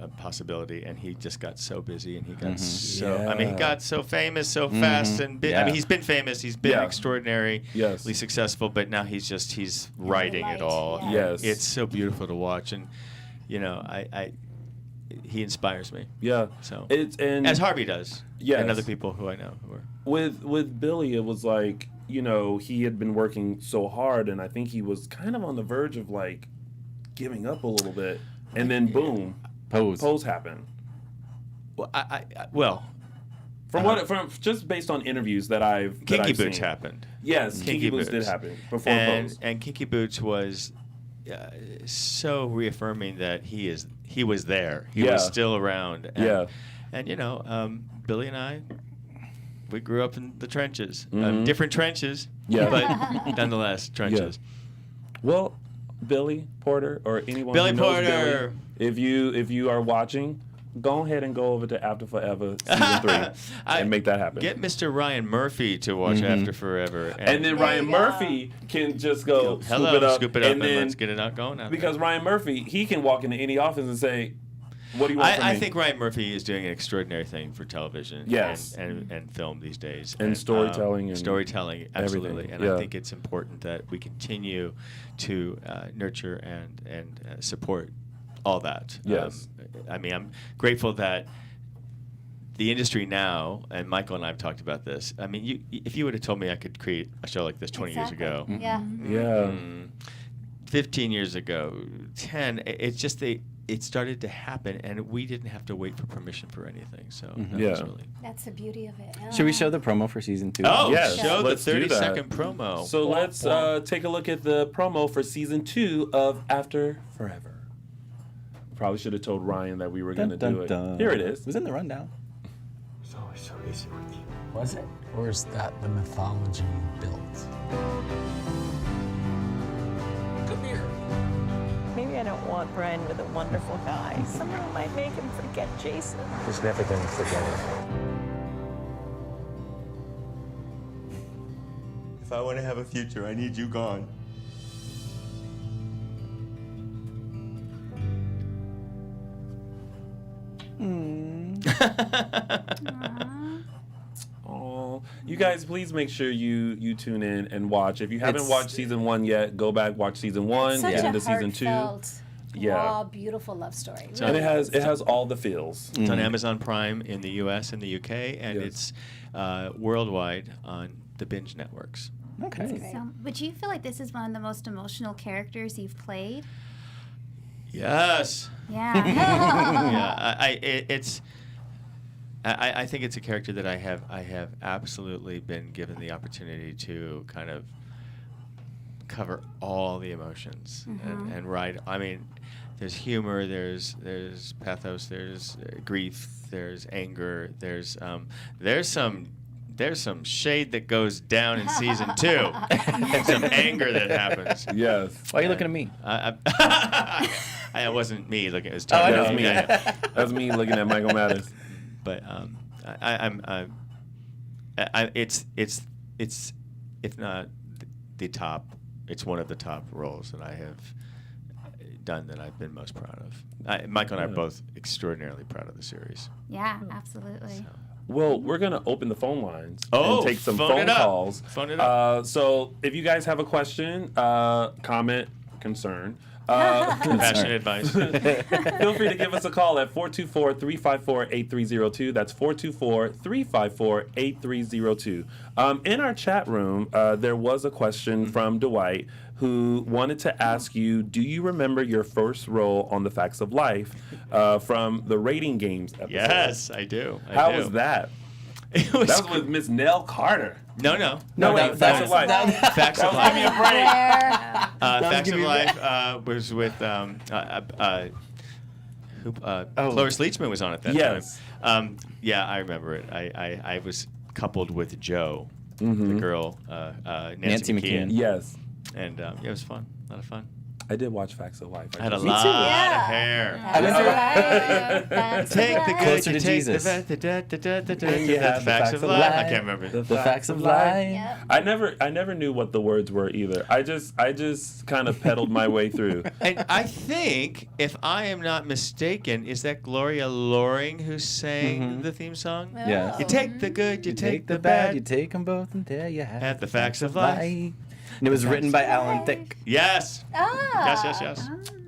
a possibility, and he just got so busy, and he got Yeah. I mean, he got so famous so fast, and I mean, he's been famous, he's been Yeah. extraordinarily Yes. successful, but now he's writing it all. Yeah. Yes. It's so beautiful to watch, and he inspires me. Yeah. So and as Harvey does, Yes. and other people who I know who are. with Billy, it was like, he had been working so hard, and I think he was kind of on the verge of like giving up a little bit, and then boom, Pose happened. Well, From just based on interviews that I've Kinky Boots Boots happened. Yes, Kinky Boots did happen before Pose. And Kinky Boots was so reaffirming that he was there. He Yeah. was still around. And, Yeah. And Billy and I, we grew up in the trenches, Mhm. different trenches, Yeah. but nonetheless trenches. Well, Billy Porter or anyone Billy who knows Porter. Billy, if you are watching, go ahead and go over to After Forever season 3 and make that happen. Get Mr. Ryan Murphy to watch After Forever, and then Ryan you go. Murphy can just go hello, scoop it up, and then, let's get it out going. Out because there. Ryan Murphy, he can walk into any office and say, "What do you want from me?" I think Ryan Murphy is doing an extraordinary thing for television Yes. and film these days. And storytelling and storytelling, absolutely. everything, And yeah. I think it's important that we continue to nurture and support all that. Yes. I mean, I'm grateful that the industry now, and Michael and I have talked about this. I mean, if you would have told me I could create a show like this 20 years ago, Yeah. Yeah. 15 years ago, 10, it's just it started to happen, and we didn't have to wait for permission for anything. So that was Yeah. really. That's the beauty of it. Should we show the promo for season 2? Oh, Yes, show the let's do that. 30-second promo. So let's take a look at the promo for season 2 of After Forever. Probably should have told Ryan that we were going to do it. Here it is. It was in the rundown. It's always so easy with you. Was it? Or is that the mythology you built? Come here. Maybe I don't want Brian with a wonderful guy. Someone might make him forget Jason. He's never gonna forget it. If I want to have a future, I need you gone. Oh, you guys, please make sure you tune in and watch. If you haven't It's- watched season 1 yet, go back, watch season 1, Such get a into season 2. heartfelt, Yeah. raw, beautiful love story. So- And Really it has all the feels. It's on Amazon Prime in the U.S. and the U.K., and Yes. it's worldwide on the binge networks. Okay. So, would you feel like this is one of the most emotional characters you've played? Yes. Yeah. I think it's a character that I have absolutely been given the opportunity to kind of cover all the emotions and write. I mean, there's humor, there's pathos, there's grief, there's anger, there's some shade that goes down in season 2, and some anger that happens. Yes. Why are you looking at me? It wasn't me looking at his I tongue. know. That's me. That's me looking at Michael Mattes. But it's if not the top, it's one of the top roles that I have done that I've been most proud of. Michael and I are both extraordinarily proud of the series. Yeah, absolutely. Well, we're going to open the phone lines Oh, and take some phone phone it up. calls. Phone it up. So if you guys have a question, comment, concern, Passionate advice. feel free to give us a call at 424-354-8302. That's 424-354-8302. In our chat room, there was a question from Dwight who wanted to ask you, do you remember your first role on The Facts of Life from the Rating Games episode? Yes, I do. How was that? It was That was with Miss Nell Carter. No, Wait, Facts of Life. Facts of Give me a Life. break. Facts of Life was with Cloris Leachman was on it that Yes. time. Yeah, I remember it. I was coupled with Joe, the girl, Nancy McKeon. Yes. And it was fun. A lot of fun. I did watch Facts of Life. I had a just- lot of hair. Take the good, Closer you to take Jesus. the facts of life. I can't remember. The facts of life. Yep. I never knew what the words were either. I just kind of pedaled my way through. And I think, if I am not mistaken, is that Gloria Loring who sang the theme song? Yes. You take the good, you take the you bad. take them both, and there you Have the facts of life. And it was written by Alan Thicke. Yes. Ah.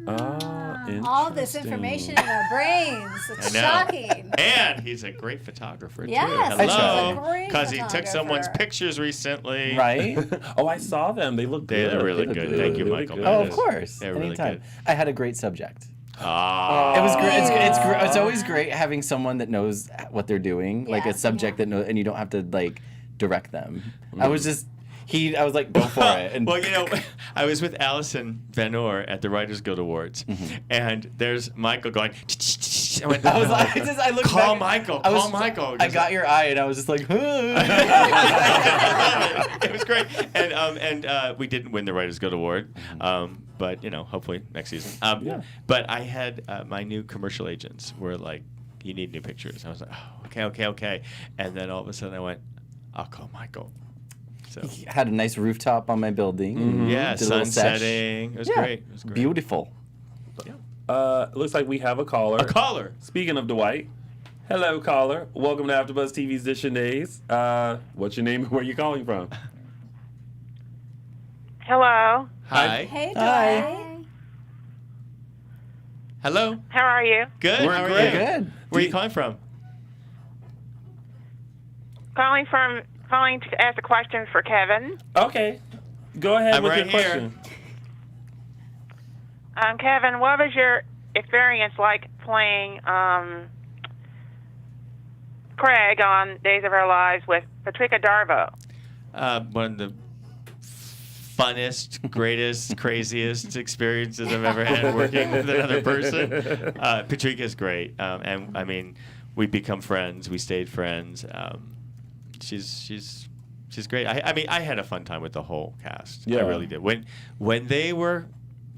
Yes. All this information in our brains. It's I know. shocking. And he's a great photographer, Yes, too. he's a Hello. great Because he took someone's photographer. pictures recently. Right? Oh, I saw them. They look good. They're really They look good. Thank you, Really Michael. good. Oh, of course. They're really Anytime. good. I had a great subject. Ah. It was great. It's always great having someone that knows what they're doing, like Yeah. a subject that knows, and you don't have to like direct them. I was just I was like, go for it. And Well, I was with Allison Van Oor at the Writers Guild Awards, and there's Michael going. I went, I was like, I looked call back, Michael. I was- Call Michael. I got your eye, and I was just like, It was great, and we didn't win the Writers Guild Award, but hopefully next season. Yeah. But I had my new commercial agents were like, "You need new pictures." I was like, "Oh, okay," and then all of a sudden I went, "I'll call Michael." So had a nice rooftop on my building. yeah, Did a little sun sesh. setting. It was Yeah. great. It was great. Beautiful. Looks like we have a caller. A caller. Speaking of Dwight, hello, caller. Welcome to AfterBuzz TV's Dishin Days. What's your name and where you calling from? Hello. Hi. Hey, Hi. Dwight. Hello. How are you? Good. We're How are great. you? Good. Where are you calling from? Calling to ask a question for Kevin. Okay. Go ahead I'm with right your here. question. Kevin, what was your experience like playing Craig on Days of Our Lives with Patricia Darvo? One of the funnest, greatest, craziest experiences I've ever had working with another person. Patrica's great, and I mean, we become friends. We stayed friends. She's great. I mean, I had a fun time with the whole cast. Yeah. I really did. When they were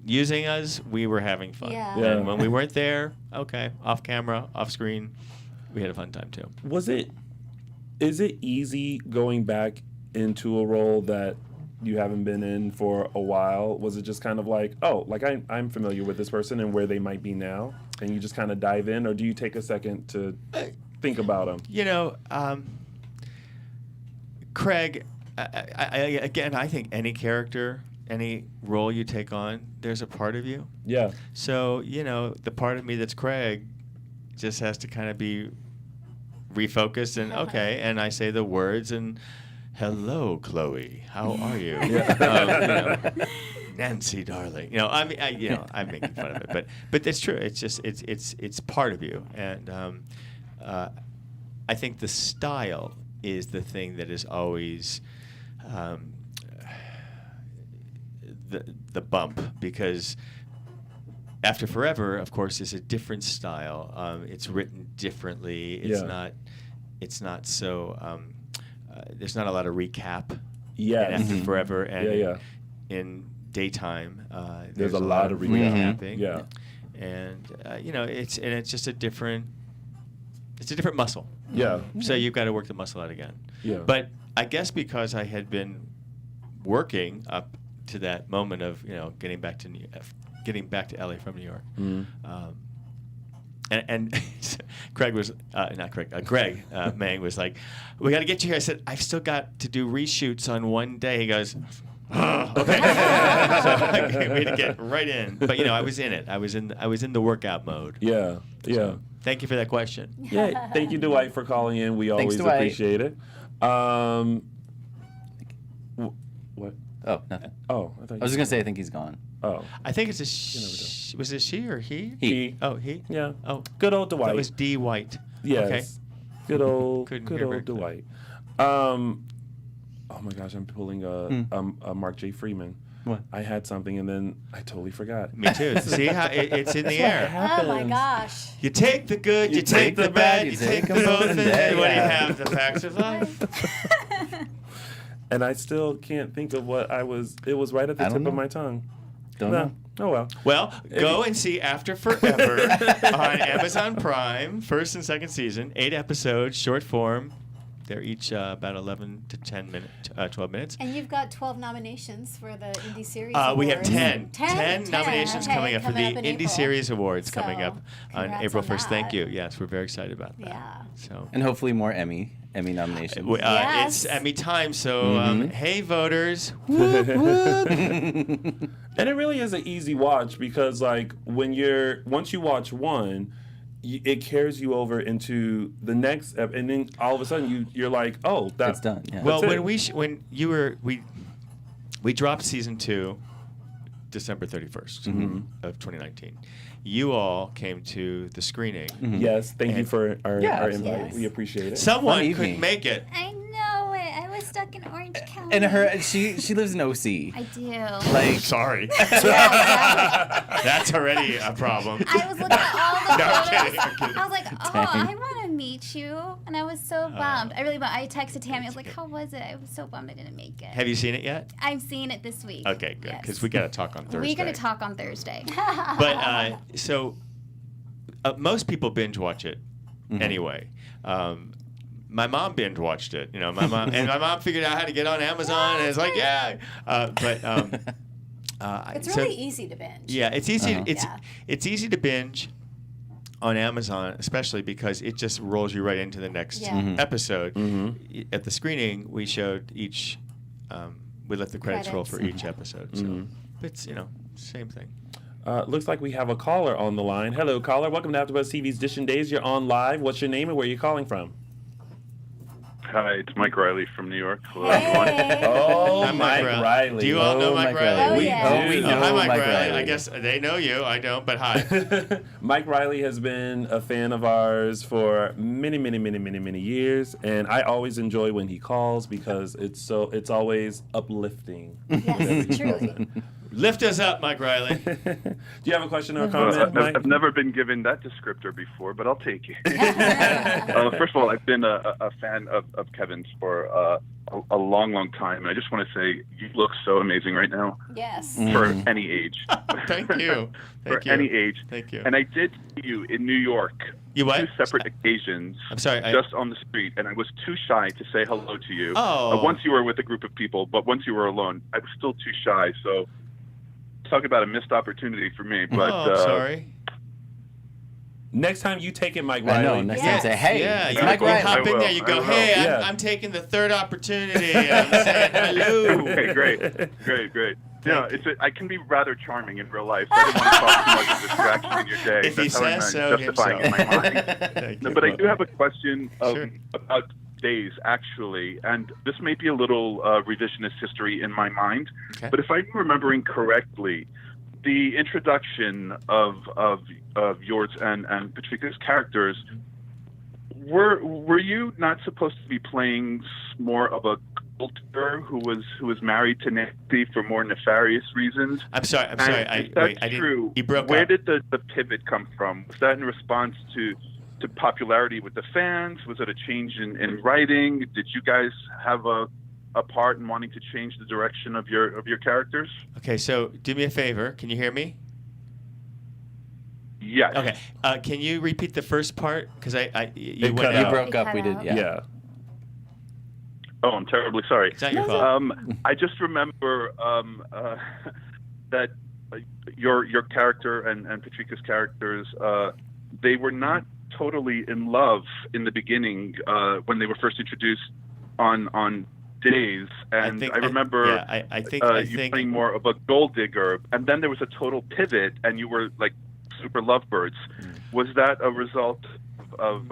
using us, we were having fun. Yeah. Yeah. And when we weren't there, okay, off camera, off screen, we had a fun time too. Is it easy going back into a role that you haven't been in for a while? Was it just kind of like, I'm familiar with this person and where they might be now, and you just kind of dive in, or do you take a second to think about them? Craig, I think any character, any role you take on, there's a part of you. Yeah. So, the part of me that's Craig just has to kind of be refocused and, okay, and I say the words and, hello, Chloe, how are you? Nancy, darling. I'm making fun of it, but it's true. It's just, it's part of you. And I think the style is the thing that is always the bump, because After Forever, of course, is a different style. It's written differently. It's not so. There's not a lot of recap. Yeah. In After Forever, and in Daytime, there's a lot of recapping. Yeah. And it's just a different. It's a different muscle. Yeah. So you've got to work the muscle out again. Yeah. But I guess because I had been working up to that moment of getting back to LA from New York, and Craig was not Craig. Greg Mang was like, "We got to get you here." I said, "I've still got to do reshoots on one day." He goes, "Oh, okay." So I can't wait to get right in. But I was in it. I was in the workout mode. Yeah. Yeah. So, thank you for that question. Yeah. Thank you, Dwight, for calling in. We Thanks, always Dwight. appreciate it. What? Oh, nothing. Oh, I was just gonna say I think he's gone. Oh, I think it's a was it she or he? He. Oh, he? Yeah. Oh, good old Dwight. That was D. White. Yes. Okay. Good old Couldn't Dwight. Oh my gosh, I'm pulling a Mark J. Freeman. What? I had something and then I totally forgot. Me too. See how it's in the air. Oh my gosh. You take the good, you take the bad, you take them both, and then what do you have? The facts of life. And I still can't think of what I was. It was right at the tip of my tongue. Don't know. Oh well. Well, go and see After Forever on Amazon Prime, first and second season, 8 episodes, short form. They're each about 11 to 12 minutes. And you've got 12 nominations for the Indie Series We have Awards. 10 nominations coming up for the Indie April. Series Awards coming up on congrats April on 1st. Thank that. you. Yes, we're very excited about that. Yeah. So. And hopefully more Emmy nominations. It's Emmy time, so hey voters. And it really is an easy watch because like once you watch one, it carries you over into the next and then all of a sudden you're like, oh, that's done. Yeah. Well, we dropped season 2 December 31st of 2019. You all came to the screening. Yes, thank you for our invite. Yes. We appreciate it. Someone couldn't make it. I know it. I was stuck in Orange County. And she lives in OC. I do. Like Sorry. That's already a problem. I was looking at all the No, I'm photos. kidding. I was like, oh, Dang. I want to meet you. And I was so bummed. I really bummed. I texted Tammy. I was like, how was it? I was so bummed I didn't make it. Have you seen it yet? I'm seeing it this week. Okay, good. Yes. Because we got to talk on Thursday. We're going to talk on Thursday. But so most people binge watch it anyway. My mom binge watched it. You know, my mom figured out how to get on Amazon, and it's like, It's really easy to binge. Yeah, it's easy. It's easy to binge on Amazon, especially because it just rolls you right into the next episode. At the screening, we showed each. We let the credits roll for each episode, so it's same thing. Looks like we have a caller on the line. Hello, caller. Welcome to AfterBuzz TV's Dishin Days. You're on live. What's your name and where are you calling from? Hi, it's Mike Riley from New York. Hello, everyone. Oh, Hi, Mike Riley. Do you all know Mike Riley? We do. Hi, Mike Riley. I guess they know you. I don't, but hi. Mike Riley has been a fan of ours for many years, and I always enjoy when he calls because it's always uplifting. Yes, truly. Lift us up, Mike Riley. Do you have a question or a comment, Mike? I've never been given that descriptor before, but I'll take it. First of all, I've been a fan of Kevin's for a long time, and I just want to say you look so amazing right now. Yes. For any age. Thank you. Any age. Thank you. And I did see you in New York. You what? 2 separate occasions. I'm sorry. Just on the street, and I was too shy to say hello to you. Oh. Once you were with a group of people, but once you were alone, I was still too shy. So, talk about a missed opportunity for me. But sorry. Next time you take it, Mike I Riley. know. Next time say, hey, Yeah, it's you Mike Riley. hop in there. You go, hey, I'm taking the third opportunity. I'm saying hello. Okay, great. Yeah, I can be rather charming in real life. So I don't want to cause too much of a distraction in your day. If he That's how I'm says so, justifying it in my mind. No, but I do have a question about Days, actually, and this may be a little revisionist history in my mind. Okay. But if I'm remembering correctly, the introduction of yours and Patrica's characters, were you not supposed to be playing more of a culter who was married to Nancy for more nefarious reasons? I'm sorry. If that's true, You broke where up. did the pivot come from? Was that in response to popularity with the fans? Was it a change in writing? Did you guys have a part in wanting to change the direction of your characters? Okay, so do me a favor. Can you hear me? Yes. Okay. Can you repeat the first part? Because you broke up. We did. Yeah. Oh, I'm terribly sorry. It's not your fault. I just remember that your character and Patrica's characters, they were not totally in love in the beginning when they were first introduced on Days, and I remember I think you playing more of a gold digger, and then there was a total pivot, and you were like super lovebirds. Was that a result of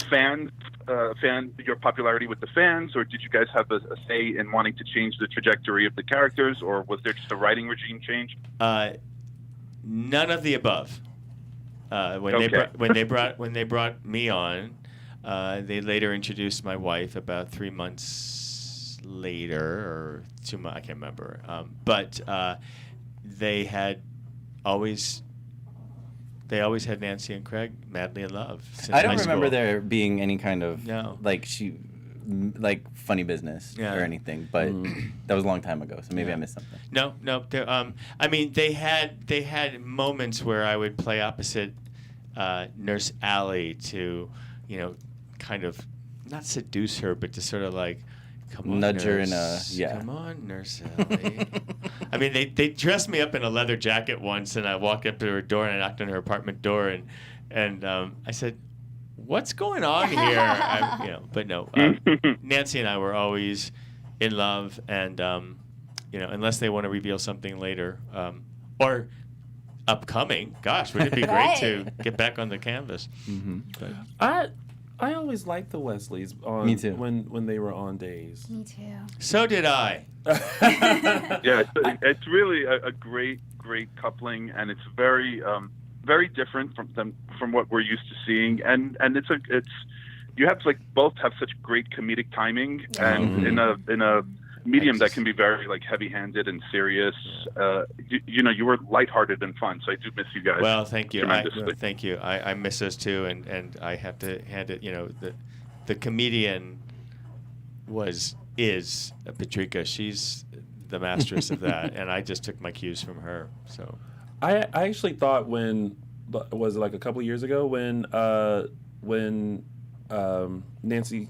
fans your popularity with the fans, or did you guys have a say in wanting to change the trajectory of the characters, or was there just a writing regime change? None of the above. When they brought me on, they later introduced my wife about 3 months later, or 2 months, I can't remember. But they always had Nancy and Craig madly in love. Since I don't high remember school. there being any kind of No. like funny business or anything, but that was a long time ago, so maybe I missed something. No. I mean, they had moments where I would play opposite Nurse Allie to, kind of not seduce her, but to sort of like, come on, nudge her in Come on, Nurse Allie. I mean, they dressed me up in a leather jacket once, and I walked up to her door and I knocked on her apartment door, and I said, "What's going on here?" But no, Nancy and I were always in love, and unless they want to reveal something later or upcoming, gosh, would it be great to get back on the canvas? But I always liked the Wesleys Me too. when they were on Days. Me too. So did I. Yeah, it's really a great coupling, and it's very very different from what we're used to seeing, and it's you have both have such great comedic timing, and in a medium that can be very heavy-handed and serious. You were lighthearted and fun, so I do miss you guys. Well, thank you. Thank you. I miss us too, and I have to hand it. The comedian is Patrika. She's the masteress of that, and I just took my cues from her. So I actually thought was it a couple of years ago when Nancy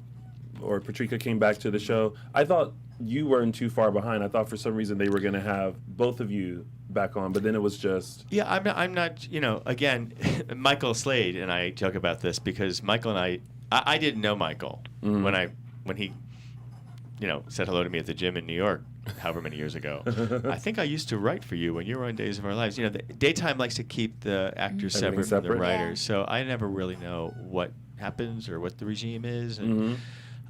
or Patrika came back to the show, I thought you weren't too far behind. I thought for some reason they were going to have both of you back on, but then it was just... Yeah, I'm not, again, Michael Slade and I joke about this because Michael and I didn't know Michael when he, said hello to me at the gym in New York, however many years ago. I think I used to write for you when you were on Days of Our Lives. The daytime likes to keep the actors separate from the writers, so I never really know what happens or what the regime is. And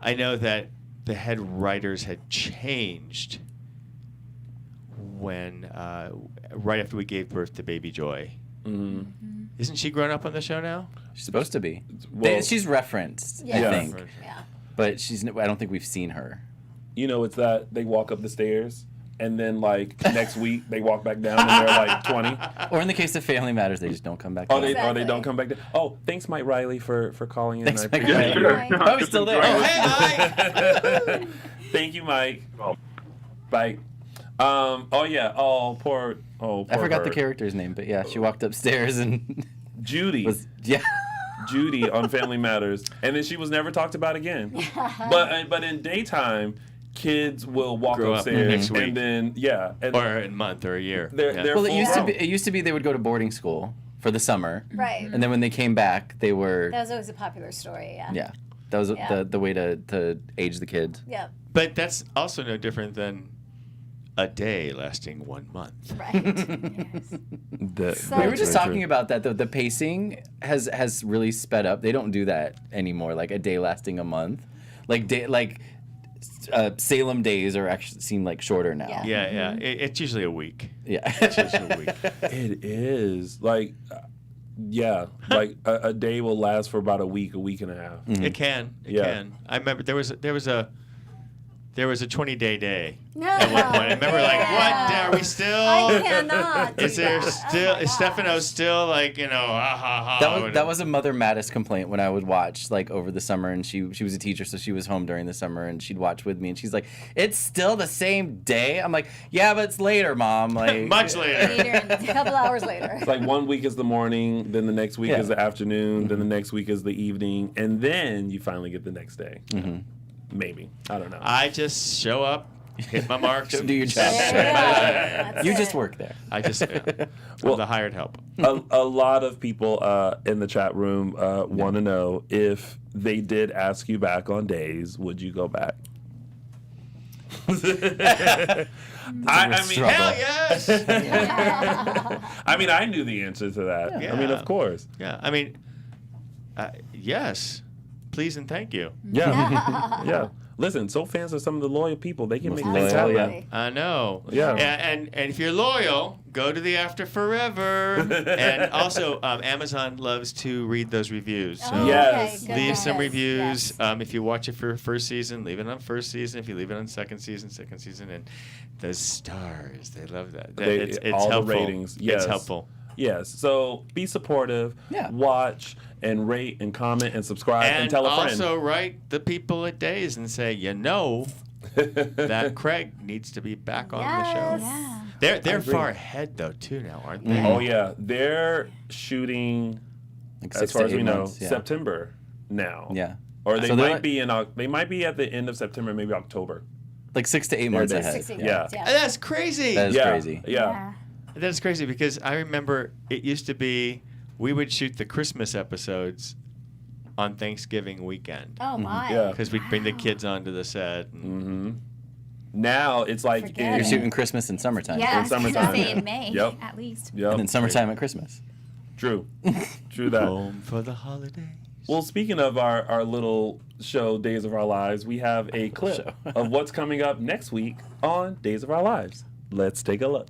I know that the head writers had changed when right after we gave birth to baby Joy. Isn't she grown up on the show now? She's supposed to be. Well, she's referenced, I think. Yeah. But I don't think we've seen her. It's that they walk up the stairs and then next week they walk back down and they're 20. Or in the case of Family Matters, they just don't come back. Oh, they don't come back down. Oh, thanks, Mike Riley, for calling in. Thanks, I Mike appreciate Riley. it. Oh, he's still there. Oh, hey, Mike! Thank you, Mike. Bye. Poor I forgot the her. character's name, but yeah, she walked upstairs and Judy. Judy on Family Matters, and then she was never talked about again. But in daytime, kids will walk Grow up upstairs next week. and then or a month or a year. well, it used to be they would go to boarding school for the summer, Right. and then when they came back, they were That was always a popular story, yeah. yeah. That was the way to age the kids. Yeah. But that's also no different than a day lasting 1 month. Right. Yes. We were just talking about that though. The pacing has really sped up. They don't do that anymore. Like a day lasting a month, Salem days are actually seem shorter now. Yeah. It's usually a week. Yeah. It's usually a week. It is a day will last for about a week and a half. Mm-hmm. It can. It can. I remember there was a 20-day day No. at one point. I remember what? Are we still? I cannot. Is there still? Is Stefano still That was a Mother Mattis complaint when I would watch over the summer, and she was a teacher, so she was home during the summer, and she'd watch with me, and she's like, "It's still the same day." I'm like, "Yeah, but it's later, Mom." Much later. A couple hours later. It's 1 week is the morning, then the next week is the afternoon, then the next week is the evening, and then you finally get the next day. Maybe. I don't know. I just show up, hit my marks, do your job. You just work there. I'm the hired help. A lot of people in the chat room want to know if they did ask you back on Days, would you go back? I mean, hell yes. I mean, I knew the answer to that. Yeah. I mean, of course. Yeah. I mean, yes. please and thank you. Yeah. Yeah. Listen, Soap fans are some of the loyal people. They can make things loyal, happen. yeah. I know. Yeah. And if you're loyal, go to the After Forever. And also, Amazon loves to read those reviews. So Yes. Okay, leave good. some reviews. Yes. If you watch it for first season, leave it on first season. If you leave it on second season, and those stars, they love that. It's all helpful. the ratings. Yes. It's helpful. Yes. So be supportive. Yeah. Watch and rate and comment and subscribe and tell a friend. also write the people at Days and say, that Craig needs to be back on the show. Yes. Yeah. They're agree. far ahead though too now, aren't they? Oh yeah, they're shooting Like as 6 far to as 8 we know months, yeah. September now. Yeah. Or they So they're might like- be they might be at the end of September, maybe October. Like 6 to 8 months days. ahead. 6 to 8 Yeah. months, And that's crazy. That is yeah. crazy. Yeah. That's crazy because I remember it used to be we would shoot the Christmas episodes on Thanksgiving weekend Oh my. Yeah. because we'd bring the kids onto the set. And Now it's like Forget You're it. shooting Christmas in summertime. Yeah, In summertime. say in May Yep. at least. Yep. And then summertime at Christmas. True. True that. Home for the holidays. Well, speaking of our little show, Days of Our Lives, we have a clip of what's coming up next week on Days of Our Lives. Let's take a look.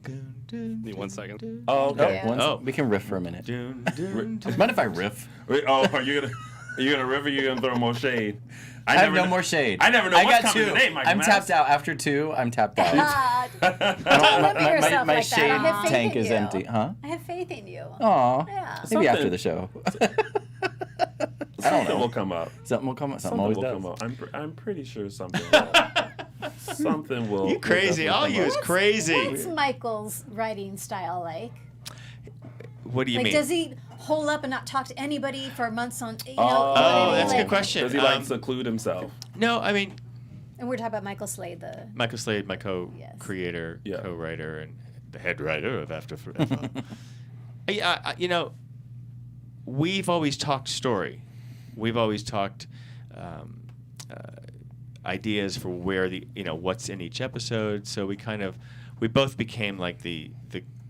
Need 1 second. Oh, okay. We can riff for a minute. Dun, dun, dun. Mind if I riff? Oh, are you gonna riff or you gonna throw more shade? I have no more shade. I never know I what's got coming 2. today, Mike I'm Mattes. tapped out. After 2, I'm tapped out. Don't limit yourself my like shade that. I have faith tank in is you. empty. Huh? I have faith in you. Aw. Yeah. Maybe after the show. Something will come up. Something will come up. Something Something always will does. come up. I'm pretty sure something will. Something will. You crazy. will All definitely you come is up. crazy. What's Michael's writing style like? What do you Like, mean? does he hole up and not talk to anybody for months on? You know, Oh, what I mean? that's a Like- good question. Does he like seclude himself? No, I mean, And we're talking about Michael Slade, the Michael Slade, my co-creator, Yeah. co-writer, and the head writer of After Forever. We've always talked story. We've always talked ideas for where what's in each episode. So we both became like the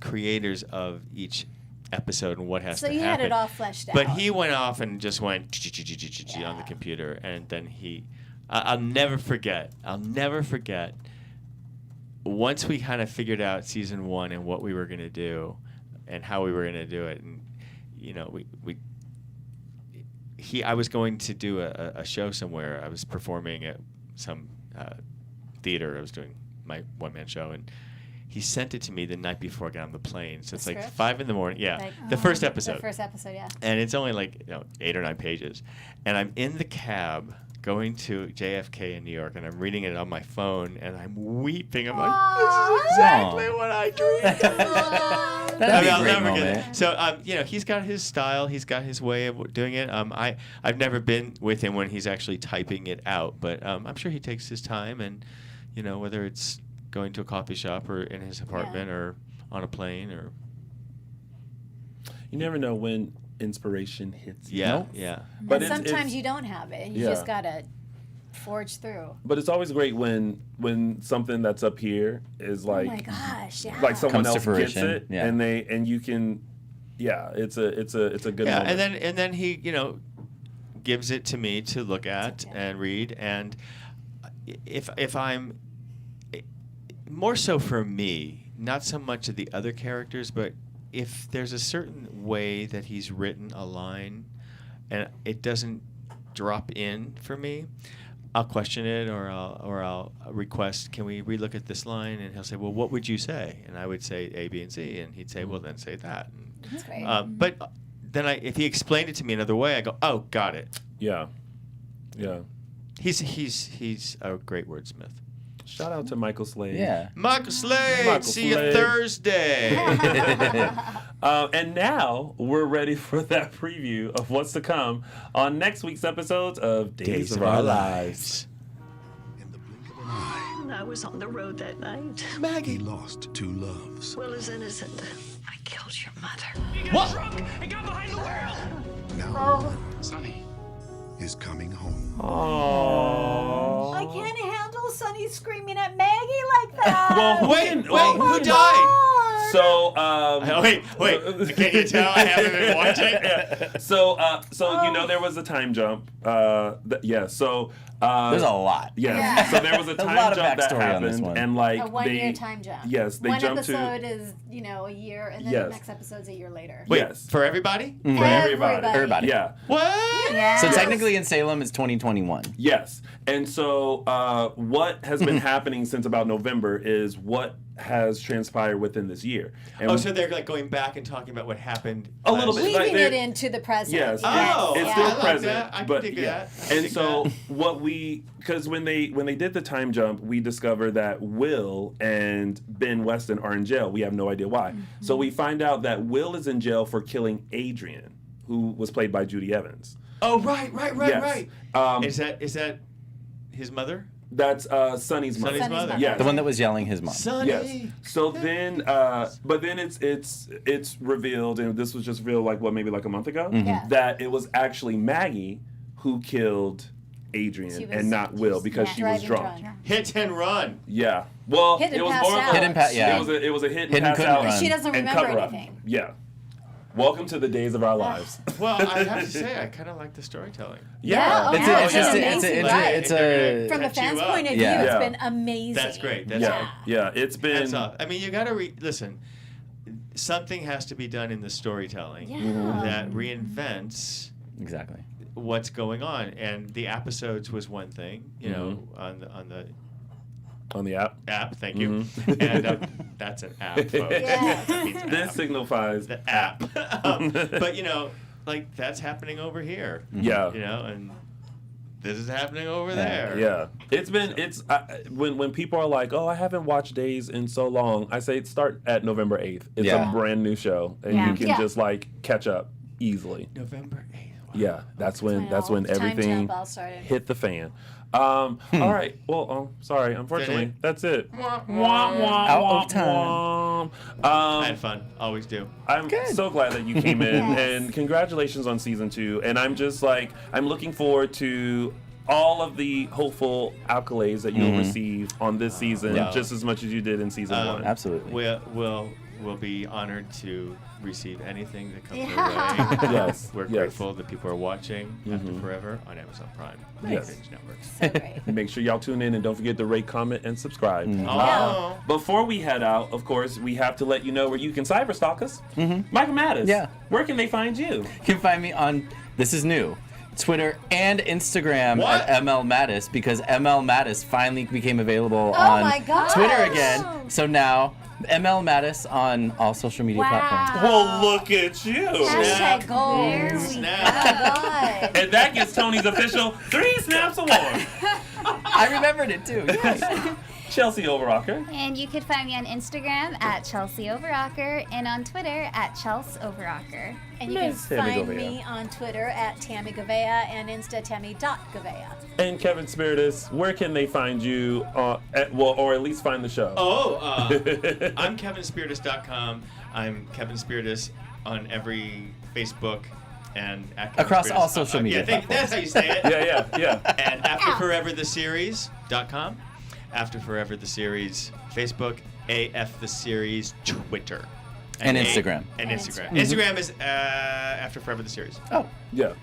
creators of each episode and what has So to you happen. had it all fleshed But out. he went off and just went on the computer, and then I'll never forget. Once we kind of figured out season 1 and what we were going to do, and how we were going to do it, and I was going to do a show somewhere. I was performing at some theater. I was doing my one-man show, and he sent it to me the night before I got on the plane. So it's like script? 5 a.m. Yeah, Like, the first episode. The first episode, yeah. And it's only like 8 or 9 pages, and I'm in the cab going to JFK in New York, and I'm reading it on my phone, and I'm weeping. I'm like, this is exactly what I dreamed. That'd be a I'll great never moment. forget it. So he's got his style, he's got his way of doing it. I've never been with him when he's actually typing it out, but I'm sure he takes his time, and whether it's going to a coffee shop or in his apartment or on a plane or. You never know when inspiration hits you. Yeah, yeah. But And sometimes you don't have it. You just gotta forge through. But it's always great when something that's up here is like, Oh my gosh, yeah. like someone Comes to else gets fruition, it, yeah. and you can, it's a good Yeah, moment. and then he gives it to me to look at and read, and if I'm more so for me, not so much of the other characters, but if there's a certain way that he's written a line and it doesn't drop in for me, I'll question it, or I'll request, can we relook at this line? And he'll say, well, what would you say? And I would say A, B, and C, and he'd say, well, then say that. And, That's great. but then if he explained it to me another way, I go, oh, got it. Yeah. He's a great wordsmith. Shout out to Michael Slade. Yeah. Michael Slade, see you Thursday. And now we're ready for that preview of what's to come on next week's episodes of Days of Our Lives. I was on the road that night. Maggie. He lost 2 loves. Will is innocent. I killed your mother. You got drunk and got behind the wheel. Now, Sonny is coming home. Aww. I can't handle Sonny screaming at Maggie like that. Well, wait, who died? So wait, can you tell I haven't been watching? So there was a time jump. There's a lot. Yes. So there was a time lot of jump that backstory on this happened, one. and like A 1 year time jump. Yes, they one jumped to. episode is a year, and then Yes. the next episode's a year later. Wait, Yes. for everybody? For everybody. Yeah. What? Yeah. So technically in Salem it's 2021. Yes. And so what has been happening since about November is what has transpired within this year. And So they're like going back and talking about what happened. A little bit. Weaving it into the present. Yes. Oh, it's I still like present. that. I can but dig yeah. that. I can And dig so that. because when they did the time jump, we discovered that Will and Ben Weston are in jail. We have no idea why. So we find out that Will is in jail for killing Adrian, who was played by Judy Evans. Oh, right. Yes. Is that his mother? That's Sonny's mother. Sonny's mother. Yes. The one that was yelling his mom. Sonny. Yes. So then, but then it's revealed, and this was just revealed maybe a month ago, that it was actually Maggie who killed Adrian and not Will because she was drunk. Hit and run. Yeah. Well, Hit and it was pass more of out. a, Hit and pass, yeah. It was a hit and Hit and pass couldn't out. run. She doesn't and remember cover up. anything. Yeah. Welcome to the days of our lives. Well, I have to say, I kind of like the storytelling. Yeah. It's a From a fan's point of view, Yeah. it's been amazing. That's great. Yeah. It's been. Hats off. I mean, you got to listen. Something has to be done in the storytelling that reinvents exactly what's going on, and the episodes was one thing, on the app. Thank you. And that's an app, folks. This signifies the app. But that's happening over here. Yeah. And this is happening over there. Yeah. When people are like, oh, I haven't watched Days in so long, I say start at November 8th. It's a brand new show, and you can just catch up easily. November 8th. Wow. Yeah, that's when everything hit the fan. All right. Well, sorry. Unfortunately, that's it. Out of time. I had fun. Always do. I'm so glad that you came in, and congratulations on season 2. And I'm just I'm looking forward to all of the hopeful accolades that you'll receive on this season, just as much as you did in season 1. Absolutely. We'll be honored to receive anything that comes our way. Yes. We're grateful that people are watching After Forever on Amazon Prime. Yes. Binge Network. So great. Make sure y'all tune in, and don't forget to rate, comment, and subscribe. Before we head out, of course, we have to let you know where you can cyberstalk us. Michael Mattes. Yeah. Where can they find you? You can find me on, this is new, Twitter and Instagram at ML Mattis, because ML Mattis finally became available on Twitter again. So now ML Mattis on all social media platforms. Well, look at you. Hashtag goals. And that gets Tony's official 3 Snaps Award. I remembered it too. Yes. Chelsea Overocker. And you could find me on Instagram at Chelsea Overocker and on Twitter at Chelsea Overocker. And you can find me on Twitter at Tami Goveia and Insta Tami.Goveia. And Kevin Spiritas, where can they find you, or at least find the show? I'm KevinSpiritas.com. I'm Kevin Spiritas on every Facebook and across all social media. That's how you say it. Yeah. And AfterForeverTheSeries.com. After Forever the Series, Facebook, AF the Series, Twitter, and Instagram. Instagram is After Forever the Series. Oh, yeah.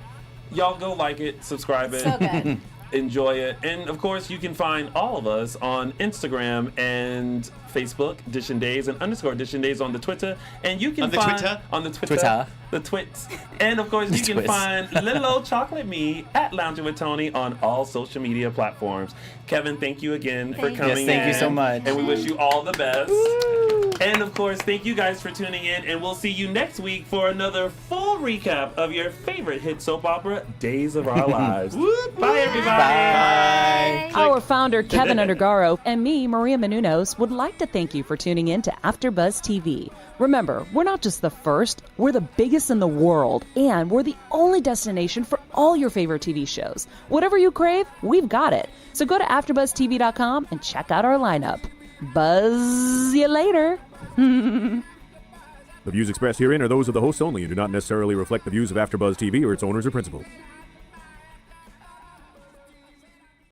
Y'all go like it, subscribe it. So good. Enjoy it. And of course, you can find all of us on Instagram and Facebook, Dishin Days, and _Dishin Days on the Twitter. And you can find on the Twitter. The twits. And of course, you can find little old chocolate me at Lounging with Tony on all social media platforms. Kevin, thank you again for coming in. Yes, thank you so much. And we wish you all the best. Woo! And of course, thank you guys for tuning in. And we'll see you next week for another full recap of your favorite hit soap opera, Days of Our Lives. Bye, everybody. Bye. Our founder, Kevin Undergaro, and me, Maria Menounos, would like to thank you for tuning in to AfterBuzz TV. Remember, we're not just the first, we're the biggest in the world, and we're the only destination for all your favorite TV shows. Whatever you crave, we've got it. So go to AfterBuzzTV.com and check out our lineup. Buzz you later. The views expressed herein are those of the hosts only and do not necessarily reflect the views of AfterBuzz TV or its owners or principals.